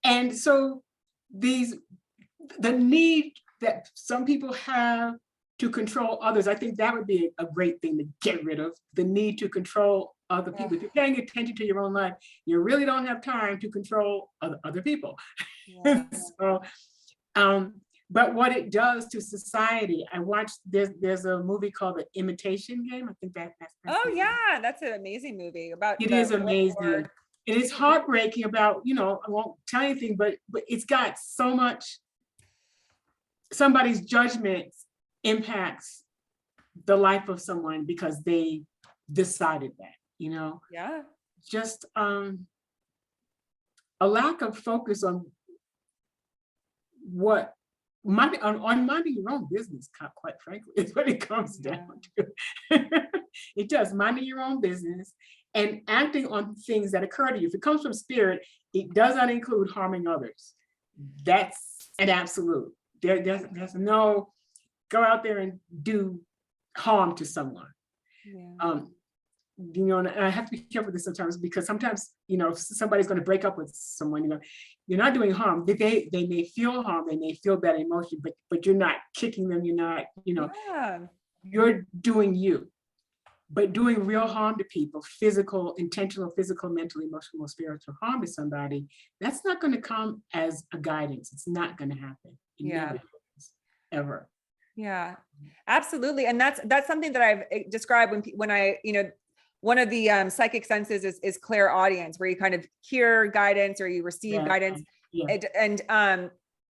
And so the need that some people have to control others, I think that would be a great thing to get rid of, the need to control other people. If you're paying attention to your own life, you really don't have time to control other people. So, but what it does to society, I watched, there's a movie called The Imitation Game. I think that's oh yeah, that's an amazing movie about. It is amazing. It is heartbreaking about, you know, I won't tell anything, but it's got so much, somebody's judgment impacts the life of someone because they decided that, you know. Yeah. Just a lack of focus on what on minding your own business, quite frankly, is what it comes down to. It does, minding your own business and acting on things that occur to you. If it comes from spirit, it does not include harming others. That's an absolute. There's no go out there and do harm to someone. You know, and I have to be careful with this sometimes, because sometimes, you know, if somebody's going to break up with someone, you know, you're not doing harm. They may feel harm, they may feel that emotion, but you're not kicking them. You're not, you know, you're doing you. But doing real harm to people, physical, intentional, physical, mental, emotional, spiritual harm to somebody, that's not going to come as a guidance. It's not going to happen. It never happens, ever. Yeah, absolutely. And that's something that I've described when I, you know, one of the psychic senses is clairaudience, where you kind of hear guidance or you receive guidance. And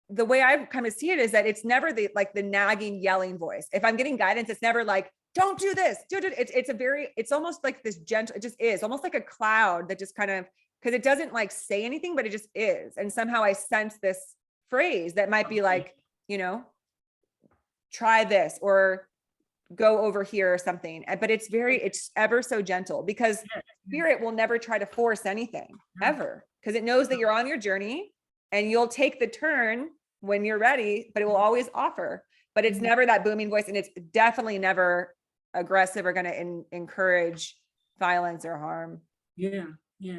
the way I kind of see it is that it's never the nagging, yelling voice. If I'm getting guidance, it's never like, don't do this, do it. It's almost like this gentle, it just is almost like a cloud that just kind of, because it doesn't like say anything, but it just is. And somehow I sense this phrase that might be like, you know, try this or go over here or something. But it's ever so gentle, because spirit will never try to force anything ever, because it knows that you're on your journey and you'll take the turn when you're ready, but it will always offer. But it's never that booming voice, and it's definitely never aggressive or going to encourage violence or harm. Yeah. Yeah.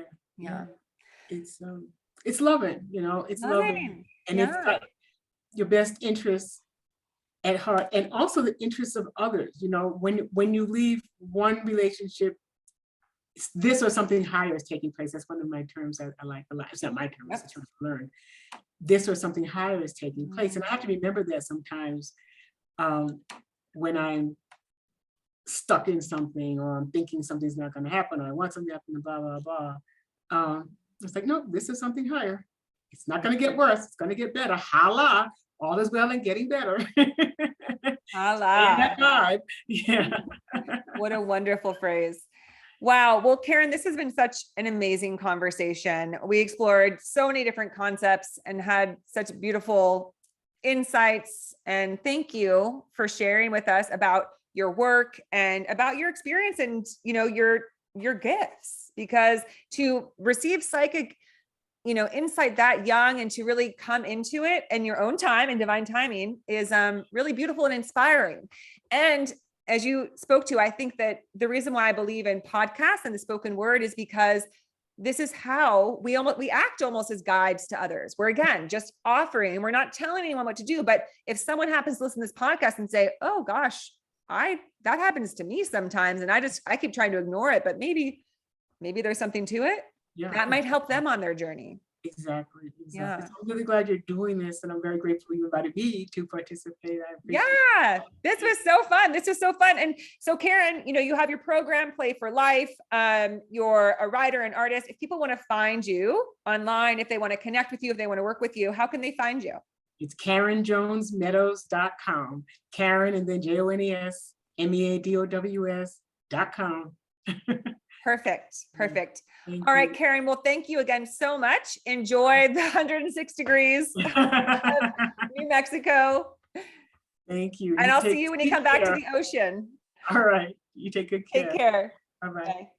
It's loving, it's loving. And it's got your best interests at heart, and also the interests of others. When you leave one relationship, this or something higher is taking place. That's one of my terms I like a lot. It's not my term, it's a term I learned. This or something higher is taking place. And I have to remember that sometimes when I'm stuck in something, or I'm thinking something's not going to happen, or I want something to happen, blah, blah, blah. It's like, no, this is something higher. It's not going to get worse. It's going to get better. Holla. All is well and getting better. Holla. Yeah. What a wonderful phrase. Wow. Well, Karen, this has been such an amazing conversation. We explored so many different concepts and had such beautiful insights. And thank you for sharing with us about your work and about your experience and, your gifts, because to receive psychic, insight that young and to really come into it in your own time and divine timing is really beautiful and inspiring. And as you spoke to, I think that the reason why I believe in podcasts and the spoken word is because this is how we act almost as guides to others. We're, again, just offering, and we're not telling anyone what to do. But if someone happens to listen to this podcast and say, oh gosh, that happens to me sometimes, and I keep trying to ignore it, but maybe there's something to it. Yeah, that might help them on their journey. Exactly. Yeah. So I'm really glad you're doing this, and I'm very grateful you invited me to participate. This was so fun. And so, Karen, you have your program, Play for Life. You're a writer and artist. If people want to find you online, if they want to connect with you, if they want to work with you, how can they find you? It's KarenJonesMeadows.com. Karen, and then JonesMeadows.com. Perfect. All right, Karen. Well, thank you again so much. Enjoy the 106 degrees of New Mexico. Thank you. And I'll see you when you come back to the ocean. All right. You take good care. Take care. Bye-bye. Bye.